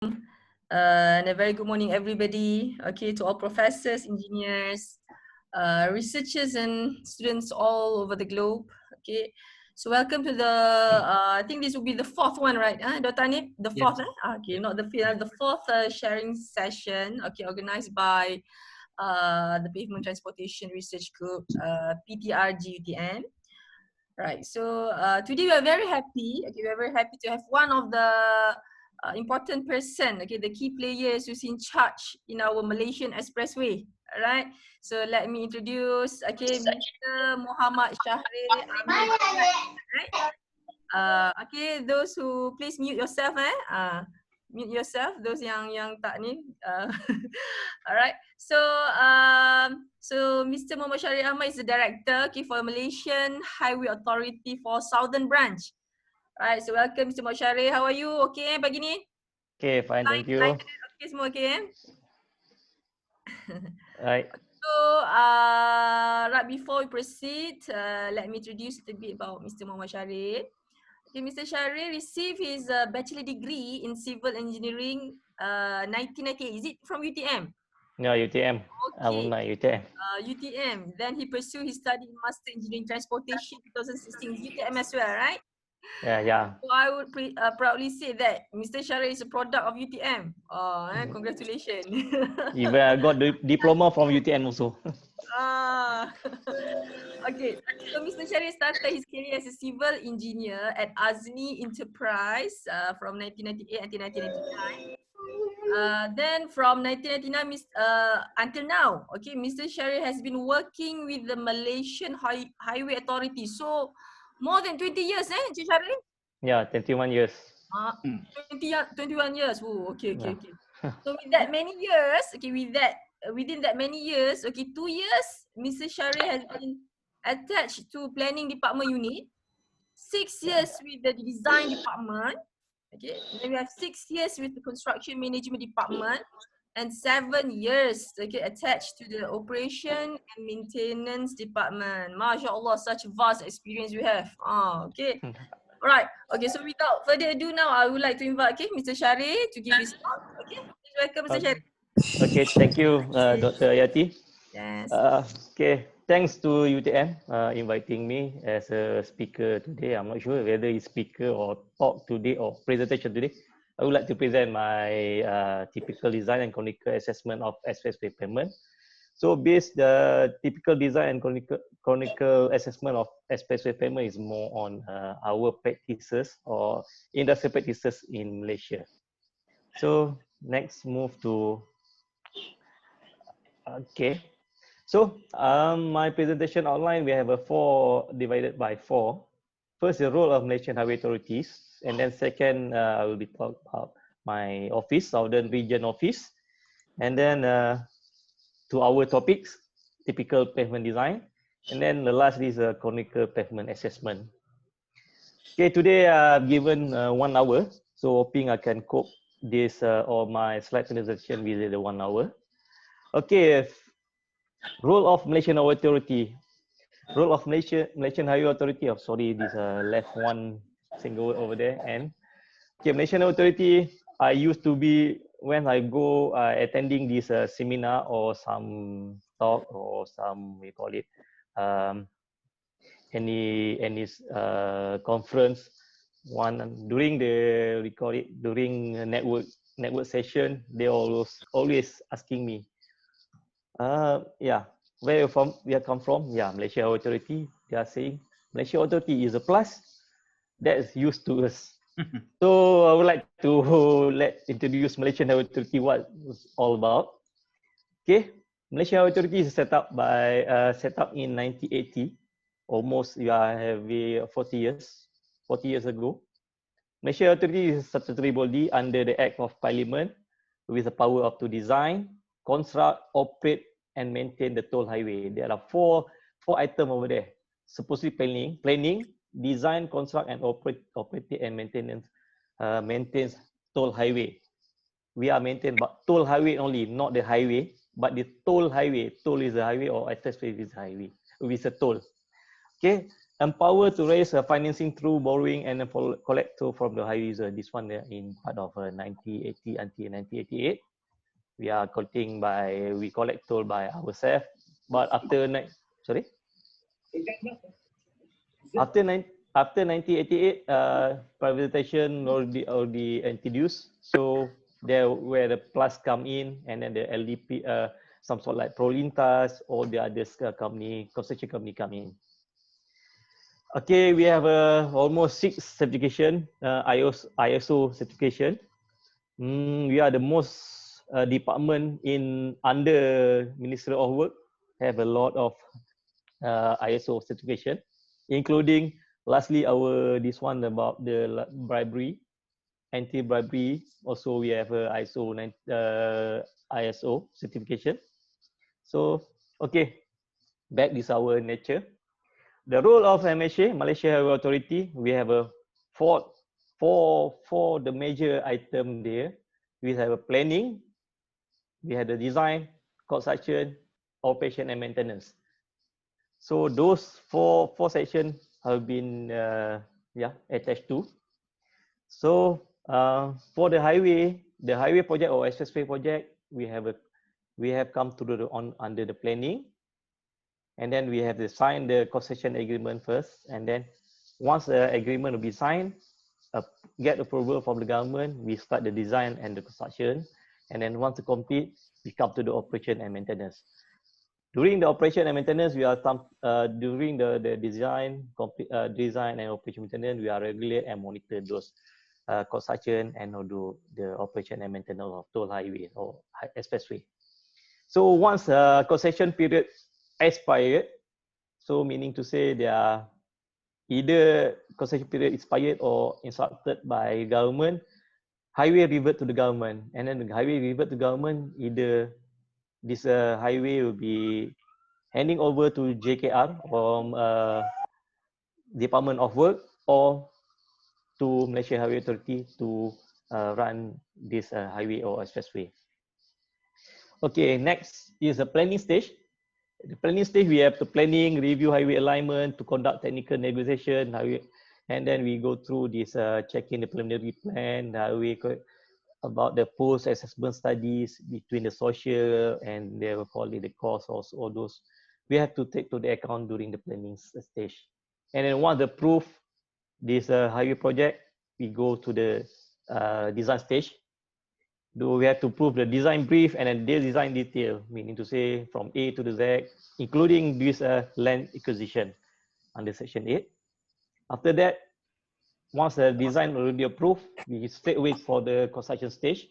And a very good morning, everybody. Okay, to all professors, engineers, researchers, and students all over the globe. Okay, so welcome to the. I think this will be the fourth one, right? Dr. Anip, the fourth. Yes. Okay, not the fifth, the fourth sharing session. Okay, organized by the Pavement Transportation Research Group, PTRG UTM. Right. So today we are very happy. Okay, we are very happy to have one of the important person. Okay, the key players who's in charge in our Malaysian expressway. All right. So let me introduce. Okay, Mr. Muhammad Shahrir Amin. Right. Okay, those who please mute yourself. Mute yourself. Those yang tak ni. Alright. So Mr. Muhammad Shahrir Ahmad is the director, okay, for Malaysian Highway Authority for Southern Branch. Alright. So welcome, Mr. Muhammad Shahrir. How are you? Okay, pagi ni? Okay, fine. Thank you. Okay, semua okay? Right. So right before we proceed, let me introduce a bit about Mr. Muhammad Shahrir. Okay, Mr. Shahrir received his bachelor degree in civil engineering 1998. Is it from UTM? Yeah, UTM. Okay. Alumni UTM. UTM. Then he pursued his study in Master Engineering Transportation 2016. UTM as well, right? Yeah. So I would proudly say that Mr. Shahrir is a product of UTM. Congratulations. Even I got the diploma from UTM also. Okay, so Mr. Shahrir started his career as a civil engineer at Azni Enterprise from 1998 until 1999. Then from 1999 until now, okay, Mr. Shahrir has been working with the Malaysian Highway Authority. So more than 20 years, Mr. Shahrir? Yeah, 21 years. 21 years. Oh, okay. So with that many years, okay, within that many years, okay, 2 years, Mr. Shahrir has been attached to planning department unit, 6 years with the design department, okay, then we have 6 years with the construction management department, and 7 years, okay, attached to the operation and maintenance department. MashaAllah, such vast experience we have. Okay. Alright, okay, so without further ado now, I would like to invite, okay, Mr. Shahrir to give his talk. Okay, please welcome Mr. Shahrir. Okay, thank you, Dr. Yati. Yes. Okay, thanks to UTM inviting me as a speaker today. I'm not sure whether it's speaker or talk today or presentation today. I would like to present my typical design and conical assessment of expressway pavement. So based the typical design and conical assessment of expressway pavement is more on our practices or industrial practices in Malaysia. So next move to, okay. So my presentation outline, we have a 4 divided by 4. First, the role of Malaysian Highway Authorities. And then second, I will be talking about my office, Southern Region Office. And then to our topics, typical pavement design. And then the last is a conical pavement assessment. Okay, today I've given 1 hour. So hoping I can cope this or my slide presentation within the 1 hour. Okay, role of Malaysian Highway Authority. Role of Malaysian Highway Authority. Oh, sorry, this left one single word over there. And okay, Malaysian Highway Authority, I used to be when I go attending this seminar or some talk or some, we call it any conference. One during the, we call it during a network session, they always asking me, yeah, where you from? Where come from? Yeah, Malaysia Authority. They are saying Malaysia Authority is a plus. That's used to us. So I would like to introduce Malaysian Authority, what it's all about. Okay, Malaysian Authority is set up in 1980. Almost we are having 40 years ago. Malaysian Authority is a statutory body under the Act of Parliament with the power to design, construct, operate, and maintain the toll highway. There are four items over there. Supposedly planning, design, construct, and operate and maintains toll highway. We are maintained but toll highway only, not the highway, but the toll highway. Toll is a highway or expressway is a highway with a toll. Okay. empower to raise financing through borrowing and collector from the high user. This one in part of 1980 until 1988. We are collecting by, we collect toll by ourselves. But after, sorry? After 1988, privatization already introduced. So there where the plus come in, and then the LDP, some sort like Prolintas, or the other company, construction company come in. Okay, we have almost 6 certification, ISO certification. We are the most department in under Ministry of Work, have a lot of ISO certification, including lastly this one about the bribery, anti-bribery. Also, we have ISO certification. So, okay, back this our nature. The role of MHA, Malaysia Highway Authority, we have a four the major item there. We have a planning, we have the design, construction, operation, and maintenance. So those four sections have been attached to. So for the highway project or expressway project, we have come to under the planning, and then we have to sign the concession agreement first, and then once the agreement will be signed, get approval from the government, we start the design and the construction, and then once to complete, we come to the operation and maintenance. During the operation and maintenance, we are during the design and operation maintenance, we are regulate and monitor those construction and do the operation and maintenance of toll highway or expressway. So once concession period expired, so meaning to say they are either concession period expired or instructed by government, highway revert to the government, and then the highway revert to government, either this highway will be handing over to JKR from Department of Work or to Malaysia Highway Authority to run this highway or expressway. Okay, next is the planning stage. The planning stage, we have the planning, review highway alignment, to conduct technical negotiation, highway, and then we go through this checking the preliminary plan, the highway, about the post-assessment studies between the social and they will call it the cost of all those. We have to take to the account during the planning stage. And then once approved this highway project, we go to the design stage. We have to prove the design brief and then the design detail, meaning to say from A to the Z, including this land acquisition under Section 8. After that, once the design already approved, we straight away for the construction stage.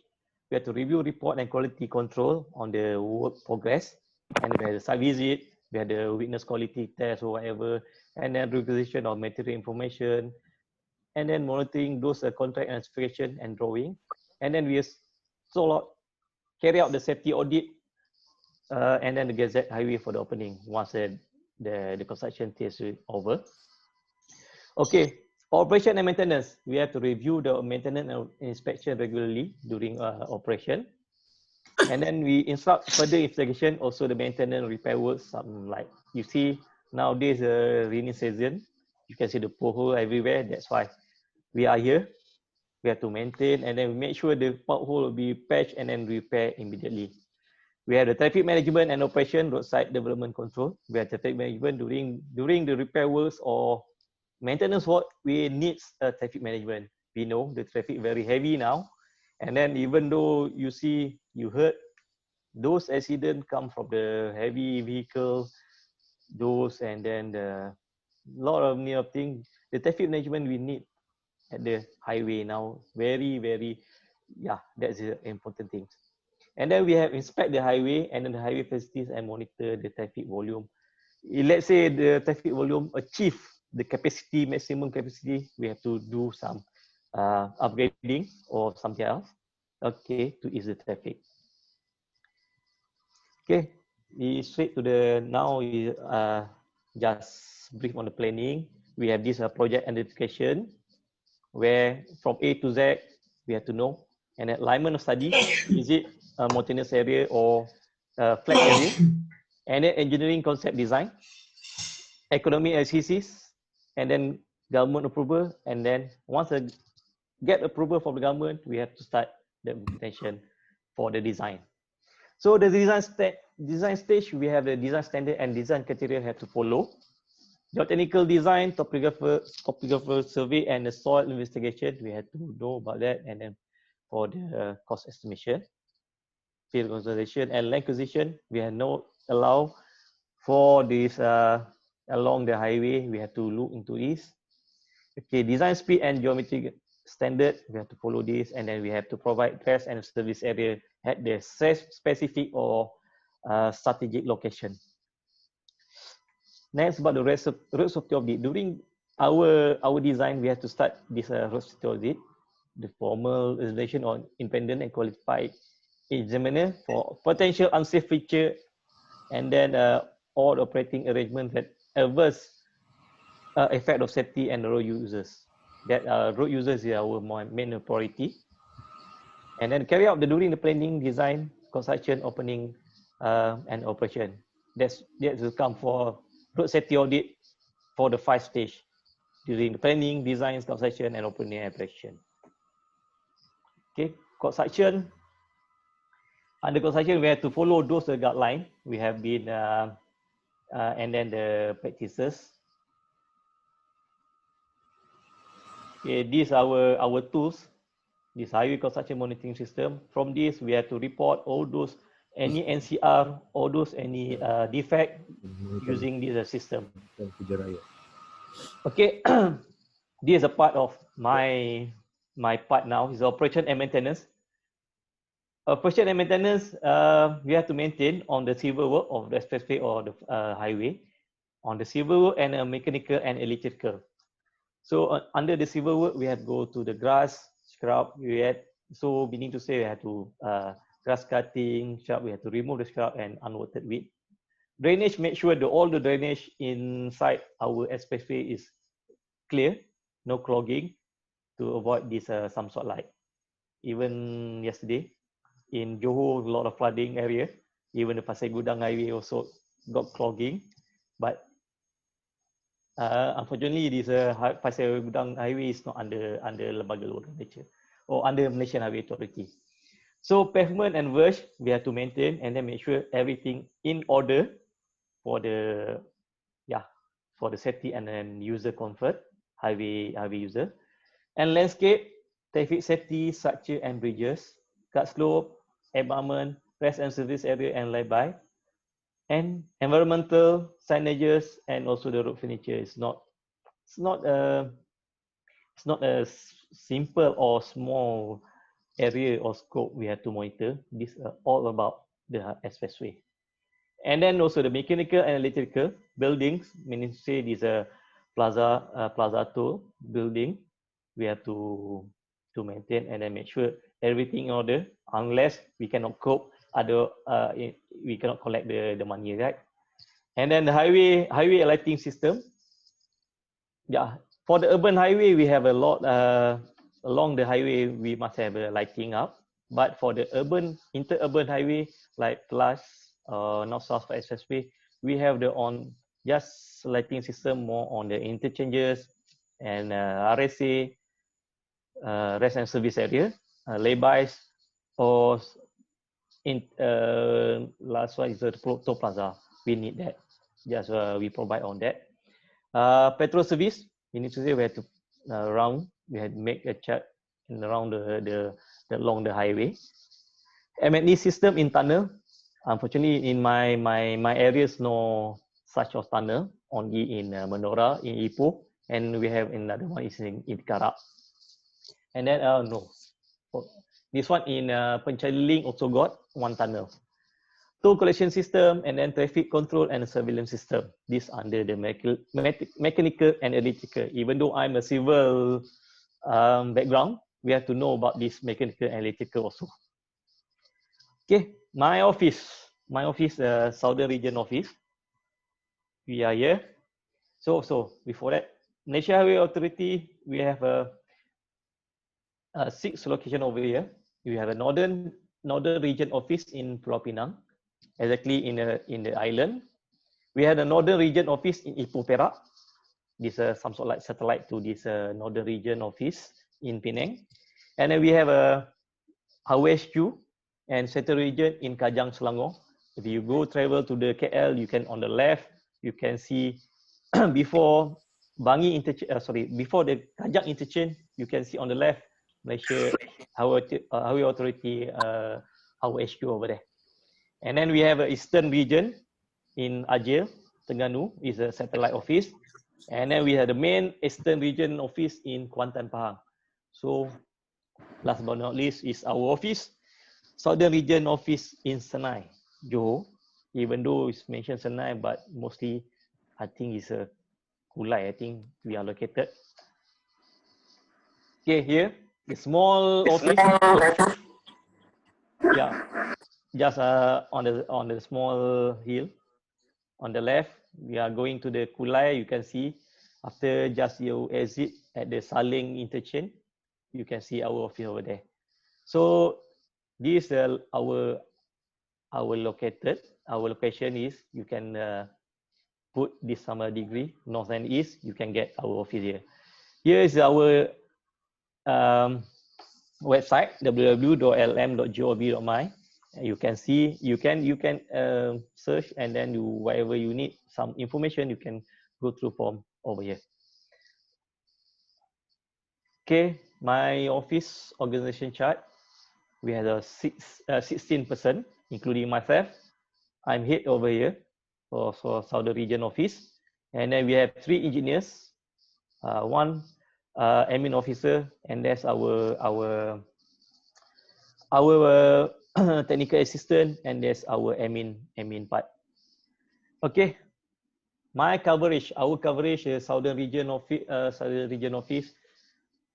We have to review report and quality control on the work progress, and we have the site visit, we have the witness quality test or whatever, and then requisition of material information, and then monitoring those contract and specification and drawing, and then we carry out the safety audit, and then the Gazette highway for the opening once the construction test is over. Okay, operation and maintenance. We have to review the maintenance and inspection regularly during operation. And then we instruct further investigation, also the maintenance repair works, like you see nowadays rainy season, you can see the pothole everywhere. That's why we are here. We have to maintain and then make sure the pothole will be patched and then repair immediately. We have the traffic management and operation, roadside development control. We have traffic management during the repair works or maintenance work. We need traffic management. We know the traffic very heavy now, and then even though you heard those accidents come from the heavy vehicle, those, and then the lot of new things. The traffic management we need at the highway now, very that's the important thing. And then we have inspect the highway and then the highway facilities and monitor the traffic volume. Let's say the traffic volume achieve the capacity, maximum capacity, we have to do some upgrading or something else, okay, to ease the traffic. Okay, we straight to the now. Just brief on the planning. We have this project identification, where from A to Z we have to know, and alignment of study, is it a mountainous area or flat area, and then engineering concept design, economic analysis, and then government approval, and then once I get approval from the government, we have to start the implementation for the design. So the design stage, we have the design standard and design criteria have to follow. Geotechnical design, topographical survey, and the soil investigation, we have to know about that. And then for the cost estimation, field conservation, and land acquisition, we have no allow for this along the highway. We have to look into this. Okay, design speed and geometric standard, we have to follow this, and then we have to provide rest and service area at the specific or strategic location. Next, about the road safety audit. During our design, we have to start this road safety audit, the formal examination on independent and qualified examiner for potential unsafe feature, and then all operating arrangements that adverse effect of safety and road users. That road users is our main priority. And then carry out during the planning, design, construction, opening, and operation. That will come for road safety audit for the 5 stage during the planning, design, construction, and opening and operation. Okay, construction. Under construction, we have to follow those guidelines. We have been, and then the practices. Okay, these are our tools. This highway construction monitoring system. From this, we have to report all those any NCR, all those any defect using this system. Okay, this is a part of my part now. Is operation and maintenance. Operation and maintenance, we have to maintain on the civil work of the expressway or the highway, on the civil work and mechanical and electrical. So under the civil work, we have to go to the grass, scrub. So meaning to say we have to grass cutting, scrub. We have to remove the scrub and unwanted weed. Drainage, make sure all the drainage inside our expressway is clear, no clogging, to avoid this some sort like. Even yesterday in Johor, a lot of flooding area. Even the Pasir Gudang highway also got clogging, but unfortunately, this Pasir Gudang highway is not under Lembaga Lurah Malaysia or under Malaysian Highway Authority. So pavement and verge, we have to maintain and then make sure everything in order for the safety and then user comfort, highway user. And landscape, traffic safety, structure and bridges, cut slope, embankment, rest and service area and lay-by. And environmental signages and also the road furniture is not a simple or small area or scope we have to monitor. This are all about the expressway. And then also the mechanical and electrical buildings, meaning to say this plaza tool building, we have to maintain and then make sure everything in order, unless we cannot cope we cannot collect the money, right? And then the highway lighting system. Yeah, for the urban highway, we have a lot along the highway, we must have a lighting up. But for the interurban highway, like Plus, North-South Expressway, we have just lighting system more on the interchanges and RSA, rest and service area, laybys, or last one is the Toll Plaza. We need that. Just we provide on that. Petrol service, we need to say we have to we had to make a check around along the highway. M&E system in tunnel. Unfortunately, in my areas, no such of tunnel, only in Menora, in Ipoh, and we have another one is in Karak. And then no, this one in Pencaliling also got one tunnel. Toll collection system and then traffic control and surveillance system. This under the mechanical and electrical. Even though I'm a civil background, we have to know about this mechanical and electrical also. Okay, my office, Southern Region office. We are here. So before that, Malaysia Highway Authority, we have a 6 location over here. We have a northern region office in Pulau Pinang, exactly in the island. We have the northern region office in Ipoh Perak. this some sort of like satellite to this northern region office in Penang. And then we have a HQ and central region in Kajang, Selangor. If you go travel to the KL, you can on the left, you can see before Bangi interchange, before the Kajang interchange, you can see on the left, Malaysia Highway Authority HQ over there. And then we have an eastern region in Aceh, Terengganu is a satellite office. And then we have the main eastern region office in Kuantan, Pahang. So last but not least is our office, southern region office in Senai, Johor. Even though it's mentioned Senai, but mostly I think it's a Kulai, I think we are located. Okay, here, the small office. Yeah, just on the small hill. On the left, we are going to the Kulai. You can see after just you exit at the Saling interchange, you can see our office over there. So this our location is, you can put this summer degree north and east, you can get our office here. Here is our website, www.lm.gov.my. You can see, you can search, and then whatever you need some information, you can go through form over here. Okay, my office organization chart. We have a 16 person, including myself. I'm head over here for Southern Region office, and then we have 3 engineers, one admin officer, and that's our technical assistant, and there's our admin part. Okay, my coverage, our coverage is Southern Region office.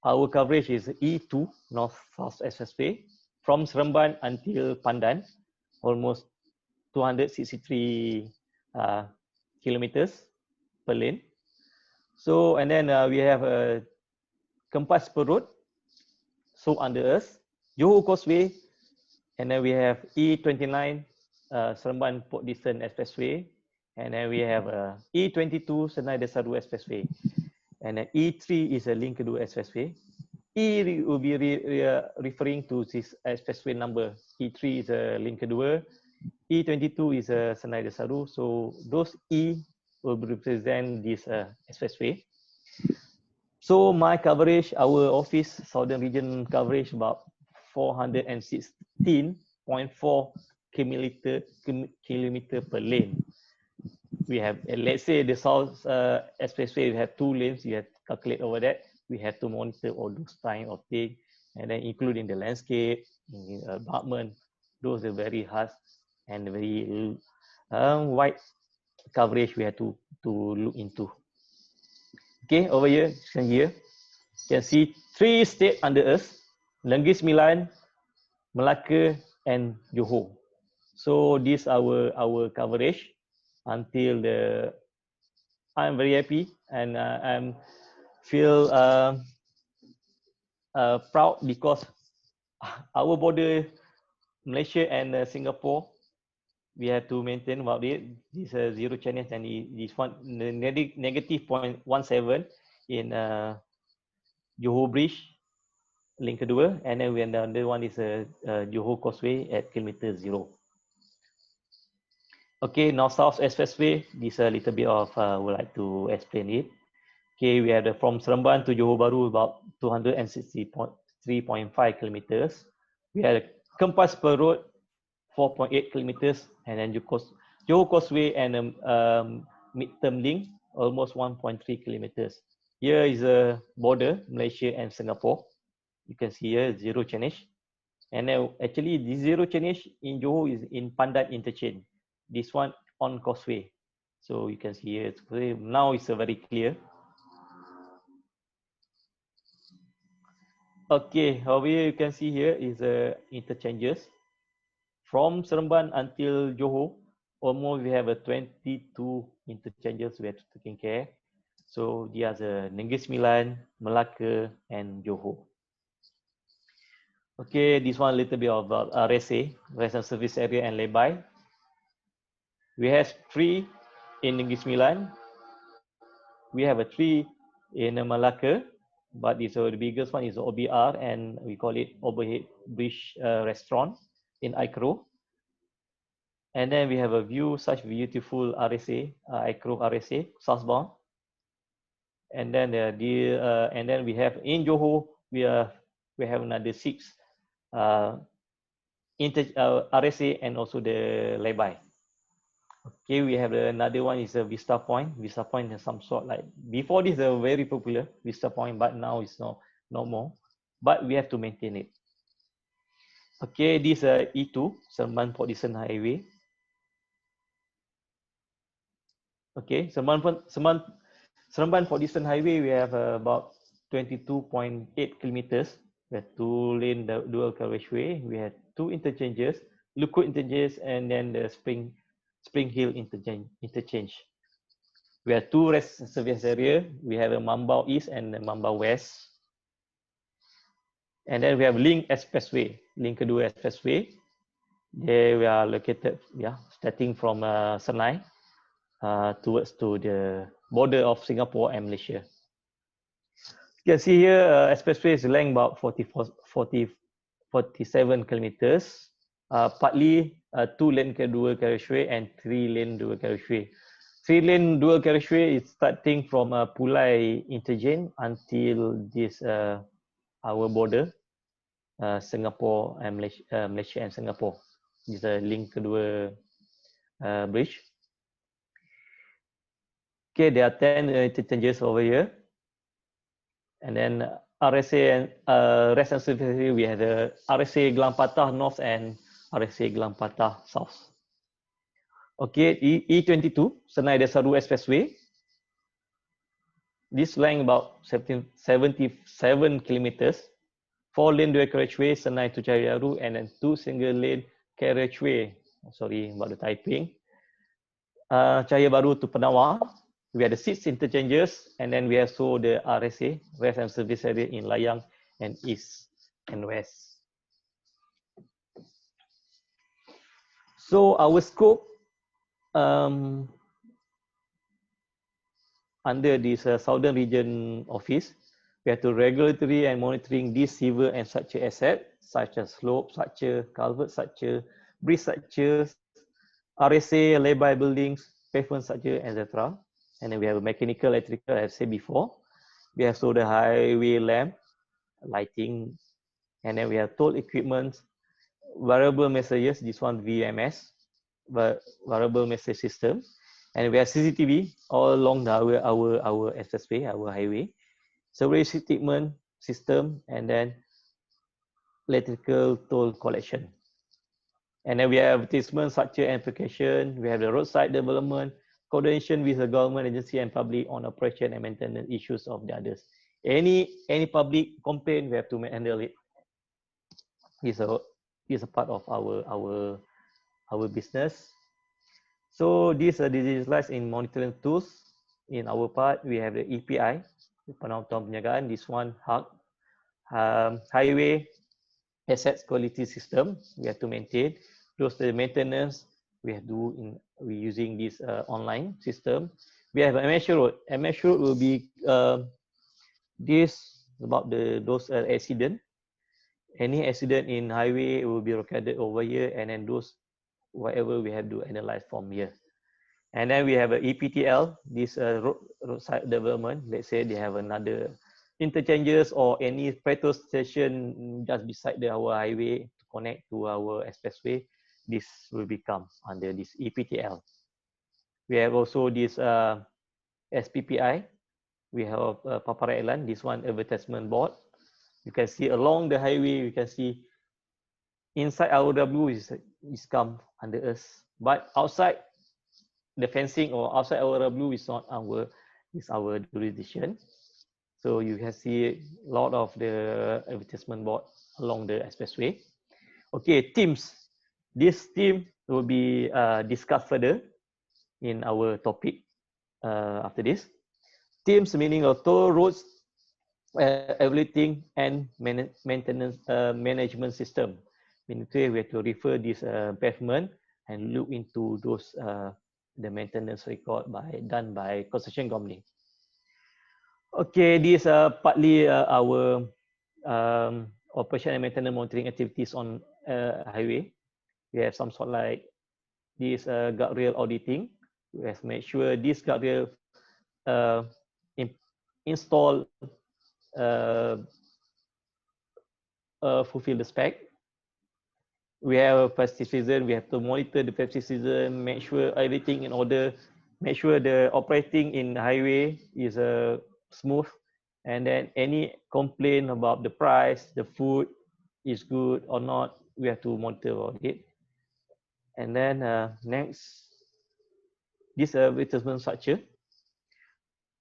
Our coverage is E2 North South Expressway from Seremban until Pandan, almost 263 kilometers per lane. So, and then we have a Kempas Per Road, so under us, Johor Causeway, and then we have E29 Seremban Port Dickson Expressway, and then we have E22 Senai Desaru Expressway, and then E3 is a Link Kedua Expressway. E will be referring to this expressway number. E3 is a Link Kedua, E22 is a Senai Desaru. So those E will represent this expressway. So my coverage, our office Southern Region coverage about 416.4 kilometer per lane. We have, let's say the South Expressway, we have 2 lanes, you have to calculate over that. We have to monitor all those kind of things, and then including the landscape, abutment, those are very hard and very wide coverage we have to look into. Okay, over here, you can see 3 states under us, Negeri Sembilan, Melaka, and Johor. So this our coverage until I'm very happy, and I'm feel proud because our border, Malaysia and Singapore, we have to maintain about it. This zero challenge, and this one negative 0.17 in Johor Bridge, Link Kedua, and then the other one is Johor Causeway at kilometer 0. Okay, North South Expressway. This a little bit of would like to explain it. Okay, we have from Seremban to Johor Bahru about 263.5 kilometers. We have Kempas Per Road 4.8 kilometers, and then Johor Causeway and midterm link almost 1.3 kilometers. Here is a border, Malaysia and Singapore. You can see here zero challenge, and then actually the zero challenge in Johor is in Pandan interchange. This one on Causeway, so you can see here now it's very clear. Okay, over here you can see here is interchanges from Seremban until Johor. Almost we have 22 interchanges we have to taking care. So there's Negeri Sembilan, Melaka, and Johor. Okay, this one a little bit about RSA, Rest and Service Area and Lay-by. We have 3 in Negeri Sembilan, We have a 3 in Malacca, but the biggest one is OBR, and we call it Overhead Bridge Restaurant in Icro. And then we have a view, such beautiful RSA, Icro RSA, southbound. And then we have in Johor, we have another 6 RSA and also the lay-by. Okay, we have another one is a Vista Point. Vista Point has some sort like, before this, they were very popular, Vista Point, but now it's not no more. But we have to maintain it. Okay, this E2, Seremban Port Dickson Highway. Okay, Seremban Port Dickson Highway, we have about 22.8 kilometers. We have 2-lane dual carriageway. We have 2 interchanges, Lukut interchange, and then the Spring Hill interchange. We have 2 rest service area. We have a Mambau East and the Mambau West. And then we have Link Expressway, Link Kedua Expressway. There we are located, starting from Senai towards to the border of Singapore and Malaysia. You can see here, expressway is length about 47 kilometers. Partly 2-lane dual carriageway and 3-lane dual carriageway. 3-lane dual carriageway is starting from Pulai interchange until this our border, Singapore and Malaysia and Singapore. This is a link kedua bridge. Okay, there are 10 interchanges over here. And then RSA and rest and service, we have the RSA Gelang Patah North and RSA Gelang Patah South. Okay, E22, Senai Desaru Expressway. This length about 77 kilometers. 4-lane dual carriageway, Senai to Cahaya Baru, and then 2 single-lane carriageway. Sorry about the typing. Cahaya Baru to Penawar. We have the 6 interchanges, and then we also the RSA, rest and service area in Layang and East and West. So our scope under this Southern Region Office, we have to regulatory and monitoring these civil and structure assets, such as slope structure, culvert structure, bridge structures, RSA, lay-by buildings, pavement structure, etc. And then we have a mechanical, electrical, as I said before. We have the highway lamp, lighting, and then we have toll equipment, variable messages, this one VMS, variable message system. And we have CCTV all along our expressway, our highway. Survey statement system, and then electrical toll collection. And then we have advertisement, structure and application. We have the roadside development, coordination with the government agency and public on operation and maintenance issues of the others. Any public complaint, we have to handle it. Is a part of our business. So these are digitalized in monitoring tools. In our part, we have the EPI, penonton penjagaan. This one, HAQ, Highway Assets Quality System. We have to maintain. Those the maintenance we have to do we using this online system. We have MS Road. MS Road will be this about those accident. Any accident in highway will be recorded over here, and then those whatever we have to analyze from here. And then we have a EPTL, this roadside development. Let's say they have another interchanges or any petrol station just beside our highway to connect to our expressway. This will become under this EPTL. We have also this SPPI. We have Paparan Iklan, this one advertisement board. You can see along the highway, you can see inside our W is come under us, but outside the fencing or outside our W is not our jurisdiction. So you can see a lot of the advertisement board along the expressway. Okay, teams. This team will be discussed further in our topic after this. Teams meaning of toll roads, everything, and maintenance management system. Meaning we have to refer this pavement and look into those the maintenance record done by construction company. Okay, these are partly our operation and maintenance monitoring activities on highway. We have some sort like this guardrail auditing. We have made sure this guardrail uh, install fulfill the spec. We have a festive season. We have to monitor the festive season, make sure everything in order, make sure the operating in the highway is smooth, and then any complaint about the price, the food is good or not, we have to monitor about it. And then next, this advertisement structure,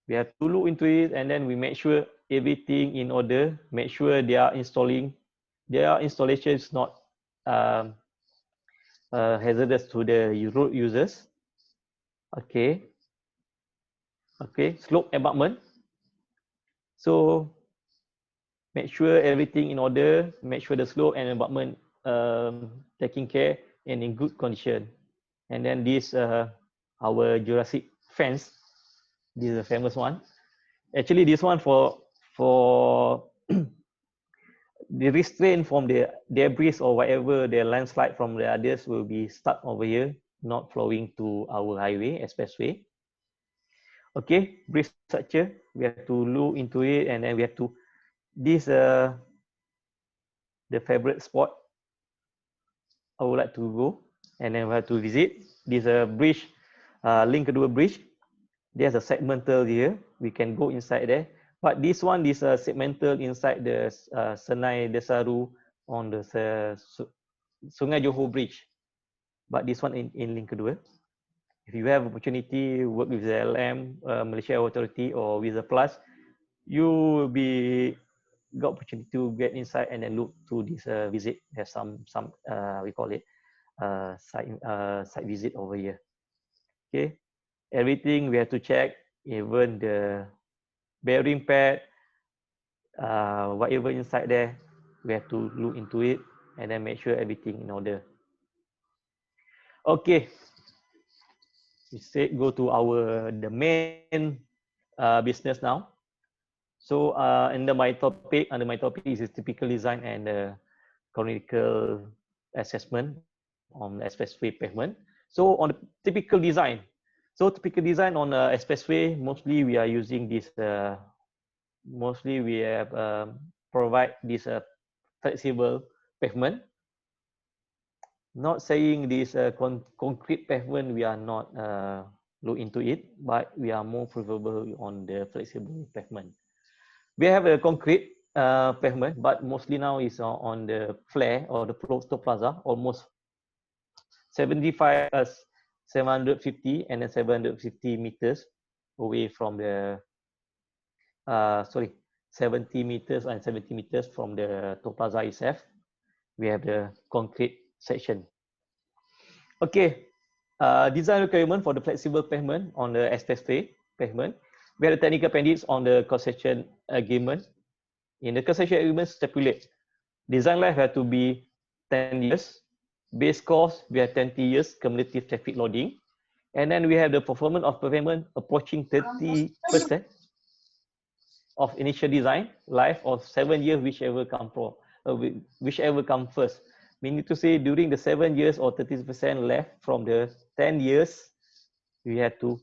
we have to look into it, and then we make sure everything in order, make sure their installation is not um, hazardous to the road users. Okay. Okay, slope abutment. So make sure everything in order, make sure the slope and abutment taking care and in good condition. And then this our Jurassic fence. This is a famous one. Actually, this one for the restraint from the debris or whatever the landslide from the others will be stuck over here, not flowing to our highway, expressway. Okay, bridge structure, we have to look into it, and then we have to this the favorite spot I would like to go, and then we have to visit this bridge, link kedua bridge. There's a segmental here, we can go inside there, but this one is a segmental inside the Senai Desaru on the Sungai Johor bridge, but this one in link kedua. If you have opportunity work with the LM, Malaysia Authority or with the Plus, you will be got opportunity to get inside and then look to this visit. Have some we call it site visit over here. Okay, everything we have to check, even the bearing pad, whatever inside there, we have to look into it and then make sure everything in order. Okay, we say go to the main business now. So under my topic is typical design and canonical assessment on expressway pavement. So on the typical design, on expressway, mostly we are using this. Mostly we have provide this flexible pavement. Not saying this concrete pavement, we are not look into it, but we are more favorable on the flexible pavement. We have a concrete pavement, but mostly now is on the flare or the Proto Plaza, almost 750 and then 750 meters away from the 70 meters and 70 meters from the Toll Plaza itself. We have the concrete section. Okay, design requirement for the flexible pavement on the expressway pavement. We have the technical appendix on the concession agreement. In the concession agreement, stipulate design life have to be 10 years. Base cost, we have 20 years cumulative traffic loading. And then we have the performance of pavement approaching 30% of initial design life of 7 years, whichever come first. Meaning to say during the 7 years or 30% left from the 10 years, we have to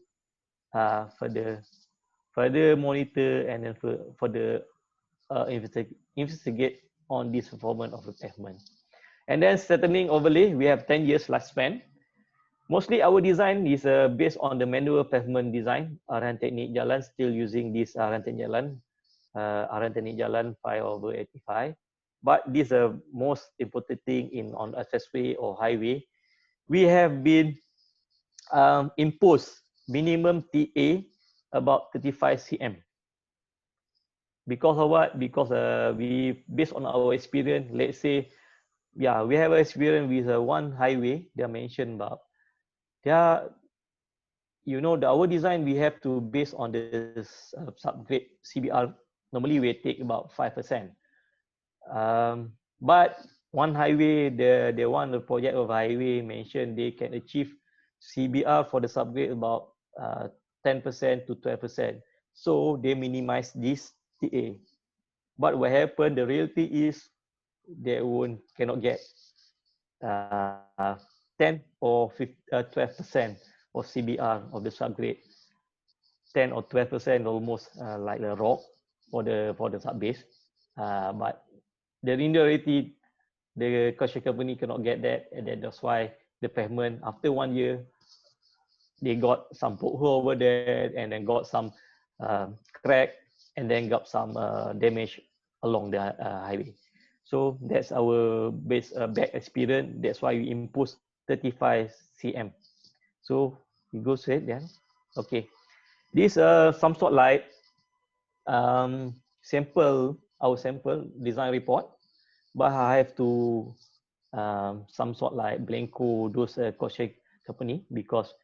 further monitor and then further investigate on this performance of the pavement. And then settling overlay, we have 10 years lifespan. Mostly our design is based on the manual pavement design. Arahan teknik jalan still using this arahan teknik jalan, arahan teknik jalan 5/85. But this is the most important thing in on expressway or highway. We have been imposed minimum TA about 35 cm. Because of what? Because we based on our experience, let's say, yeah, we have experience with one highway they mentioned about. Yeah, you know, our design we have to base on this subgrade CBR. Normally we take about 5%. But one highway, the one the project of highway mentioned they can achieve CBR for the subgrade about 10% to 12%. So they minimize this TA. But what happened, the reality is they cannot get 10 or 12% of CBR of the subgrade. 10 or 12% almost like the rock for the sub base. But the reality, the construction company cannot get that, and then that's why the pavement after 1 year they got some pothole over there, and then got some crack, and then got some damage along the highway. So that's our bad experience. That's why we impose 35 cm. So we go straight then. Okay, this some sort like our sample design report, but I have to some sort like blanco those construction company, because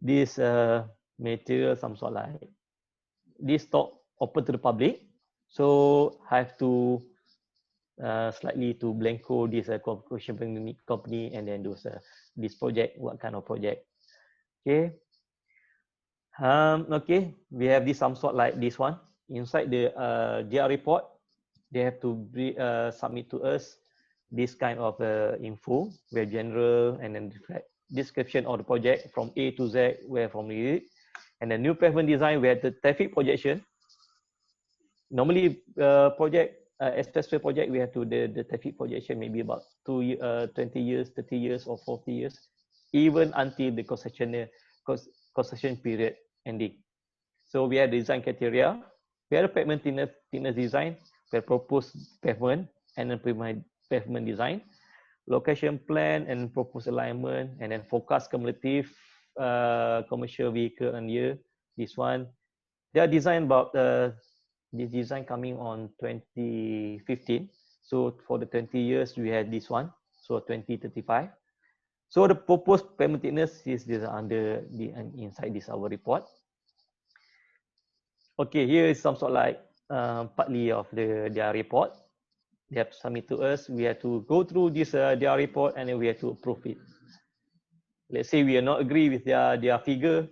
this material some sort like this talk open to the public, so I have to slightly to blanco this construction company, and then do this project, what kind of project. Okay. Okay, we have this some sort like this one inside the DR report. They have to submit to us this kind of info, where general and then description of the project from A to Z, where from it, and the new pavement design, we have the traffic projection. Normally, project expressway project, we have to the traffic projection maybe about 20 years, 30 years, or 40 years, even until the concession period ending. So we have design criteria, we have a pavement thickness design, we have proposed pavement and then pavement design, location plan and proposed alignment, and then forecast cumulative commercial vehicle and year. This one, they are designed about this design coming on 2015. So for the 20 years, we had this one. So 2035. So the proposed pavement thickness is under the inside this our report. Okay, here is some sort like partly of their report. They have to submit to us. We have to go through this their report, and then we have to approve it. Let's say we are not agree with their figure,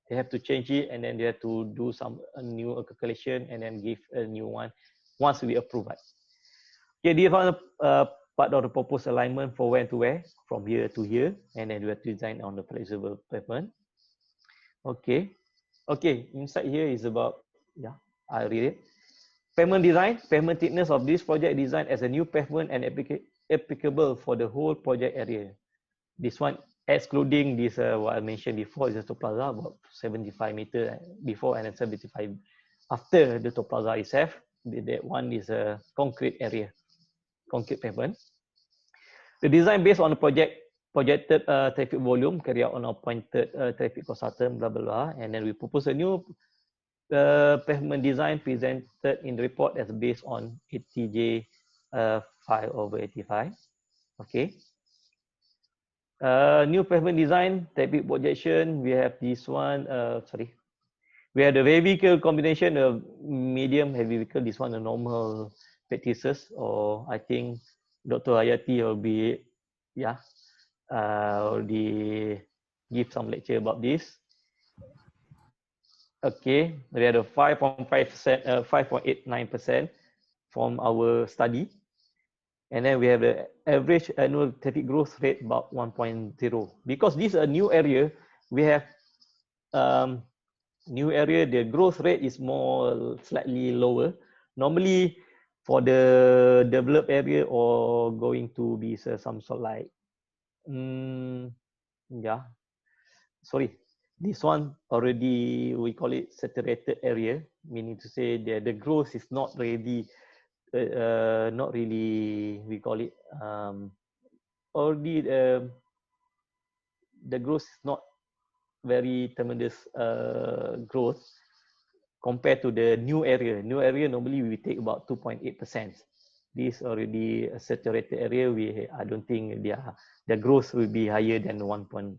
they have to change it, and then they have to do some new calculation, and then give a new one once we approve it. Okay, this one part of the proposed alignment for where to where, from here to here, and then we have to design on the flexible pavement. Okay, okay, inside here is about, yeah, I read it. Pavement design, pavement thickness of this project designed as a new pavement and applicable for the whole project area. This one excluding this what I mentioned before, is the top plaza about 75 meter before, and then 75 after the top plaza itself. That one is a concrete area, concrete pavement. The design based on the projected traffic volume carried out on appointed traffic consultant, blah blah blah, and then we propose a new pavement design presented in the report as based on ATJ 5/85. Okay. New pavement design, traffic projection, we have this one, we have the vehicle combination of medium heavy vehicle, this one the normal practices, or I think Dr. Hayati will be, yeah, already give some lecture about this. Okay, we had a 5.5%, 5.89% from our study. And then we have the average annual traffic growth rate about 1.0. Because this is a new area, we have new area, the growth rate is more slightly lower. Normally for the developed area or going to be some sort like, yeah, sorry, this one already, we call it saturated area, meaning to say the growth is not really, we call it, already the growth is not very tremendous growth compared to the new area. New area normally we take about 2.8%. This already a saturated area. I don't think the growth will be higher than 1%.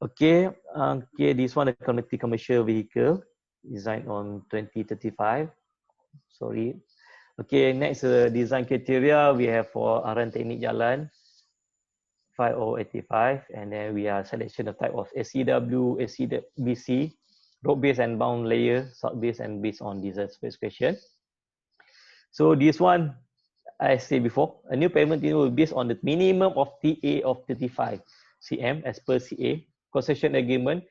Okay, okay. This one, a connected commercial vehicle designed on 2035. Sorry. Okay, next design criteria we have for arahan teknik jalan 5085, and then we are selection of type of SCW, SCBC, rope base and bound layer, salt base and based on this specification. So this one, I said before, a new pavement will be based on the minimum of TA of 35 cm as per CA. Concession agreement,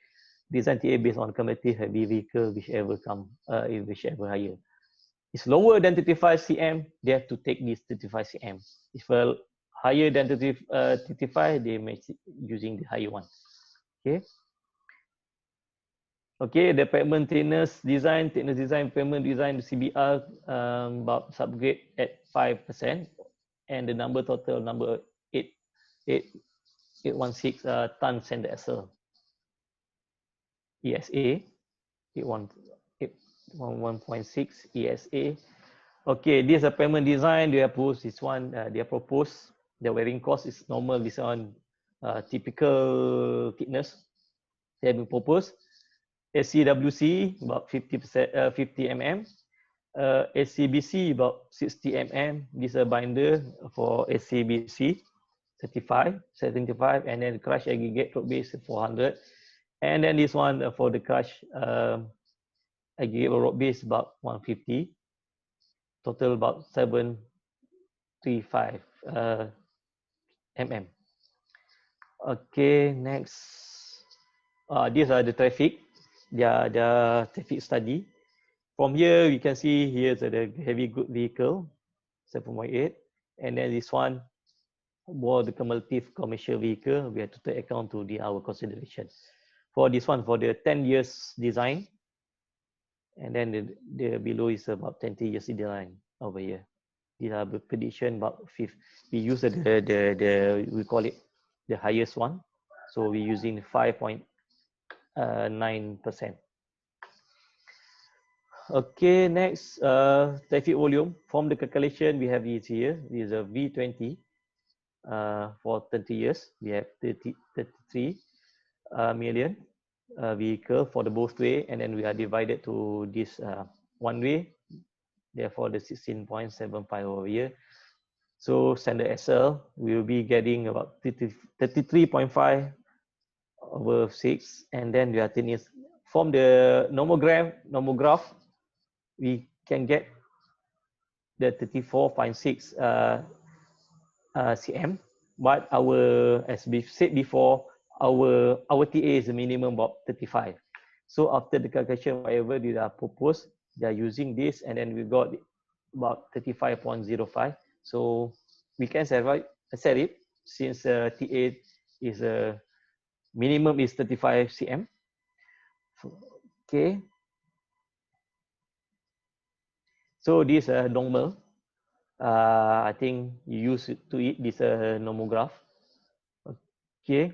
design TA based on competitive heavy vehicle, whichever higher. It's lower than 35 cm, they have to take this 35 cm. If higher than 35, they may using the higher one. Okay. Okay, the pavement thickness design, pavement design, CBR, about subgrade at 5%, and the number total number 816 tons and the SL. ESA 811.6 ESA. Okay, this is a pavement design. They have proposed this one. They have proposed the wearing cost is normal. This one typical thickness. They have been proposed. SCWC about 50%, 50 mm. SCBC about 60 mm. This is a binder for SCBC 75, and then crush aggregate rope base 400, and then this one for the crush aggregate rope base about 150. Total about 735 mm. Okay, next. These are the traffic. The traffic study. From here, we can see here's the heavy good vehicle, 7.8, and then this one, more the cumulative commercial vehicle. We have to take account to our consideration. For this one, for the 10 years design, and then the below is about 20 years design over here. These are the prediction about fifth. We use we call it the highest one, so we're using 5.9%. Okay, next, traffic volume. From the calculation, we have this here. This is a V20 for 30 years. We have 33 million vehicle for the both way, and then we are divided to this one way. Therefore, the 16.75 over here. So standard SL, we will be getting about 33.5 over 6, and then we are 10 years. From the nomograph, we can get the 34.6 cm, but as we said before, our TA is a minimum about 35. So after the calculation, whatever they are proposed, they are using this, and then we got about 35.05. So we can set it since TA is minimum is 35 cm. Okay. So this normal. I think you use it to eat this nomograph. Okay.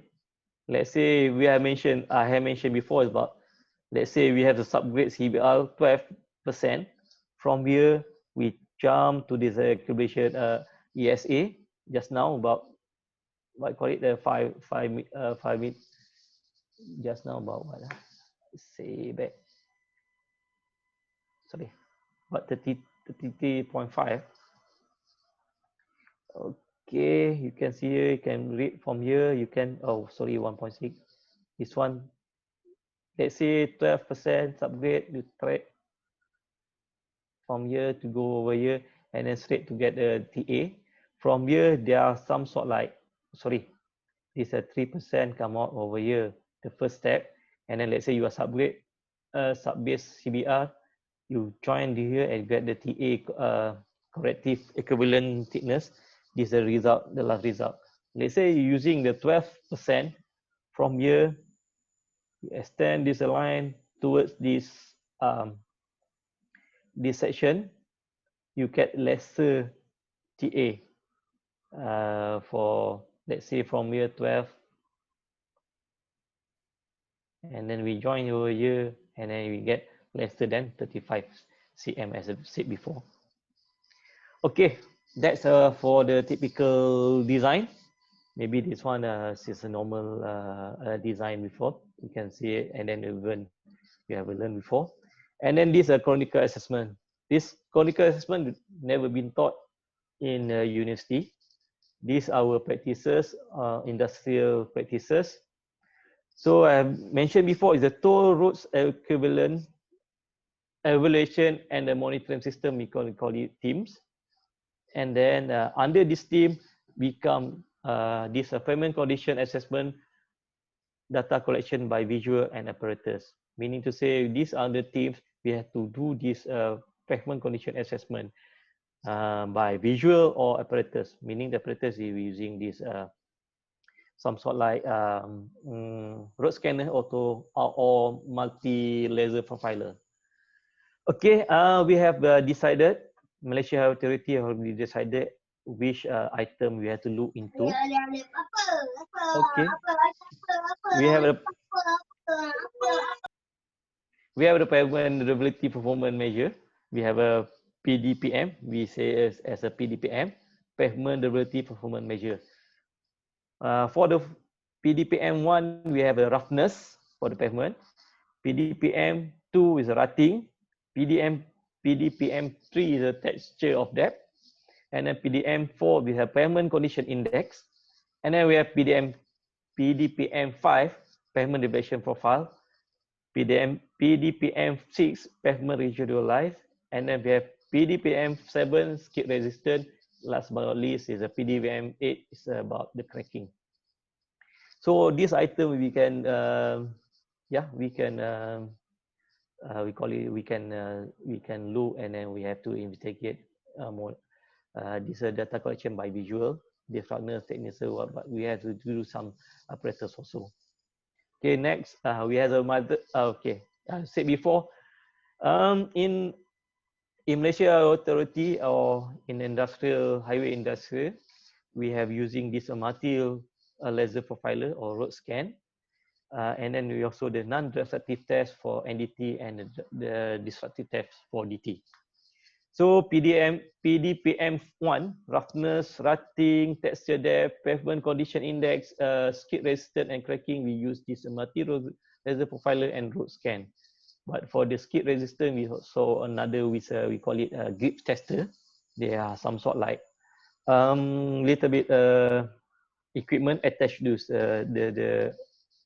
Let's say I have mentioned before about, let's say we have the subgrade CBR 12%. From here, we jump to this calculation ESA just now about, what I call it, the 5 just now about what? Say back. Sorry, about 33.5. Okay, you can see here, you can read from here, you can, 1.6. This one, let's say 12% subgrade, you track from here to go over here, and then straight to get the TA. From here, there are some sort like, this 3% come out over here, the first step, and then let's say you are subgrade, sub-base CBR, you join here and get the TA corrective equivalent thickness. This is the result, the last result. Let's say you're using the 12%. From here, you extend this line towards this this section, you get lesser TA for, let's say, from here 12, and then we join over here, and then we get lesser than 35 cm as I said before. Okay, that's for the typical design. Maybe this one is a normal design before. You can see it, and then even you have learned before. And then this chronicle assessment. This chronicle assessment never been taught in university. These are our practices, industrial practices. So I mentioned before is the toll roads equivalent evaluation and the monitoring system. We call it teams. And then under this team, we come this pavement condition assessment data collection by visual and apparatus. Meaning to say, these are the teams we have to do this pavement condition assessment by visual or apparatus. Meaning the apparatus is using this some sort like road scanner or multi-laser profiler. Okay, we have decided, Malaysia Authority have decided which item we have to look into. Okay, we have the pavement durability performance measure. We have a PDPM. We say as a PDPM, pavement durability performance measure. For the PDPM 1, we have a roughness for the pavement. PDPM 2 is a rutting. PDPM 3 is a texture of depth. And then PDM 4, we have pavement condition index. And then we have PDPM 5, pavement deviation profile. PDPM 6, pavement residual life. And then we have PDPM 7, skid resistant. Last but not least is a PDPM 8, is about the cracking. So this item we can, we can, we call it, we can look, and then we have to investigate more. This data collection by visual, the frontness, technical, but we have to do some apparatus also. Okay, next, we have a mother. Okay, I said before, in Malaysia Authority or in industrial highway industry, we have using this multi-laser profiler or road scan. And then we also the non-destructive test for NDT and the destructive test for DT. So PDPM 1, roughness, rutting, texture depth, pavement condition index, skid resistant and cracking, we use this multi-laser profiler and road scan. But for the skid resistant, we also another with we call it a grip tester. They are some sort like little bit equipment attached to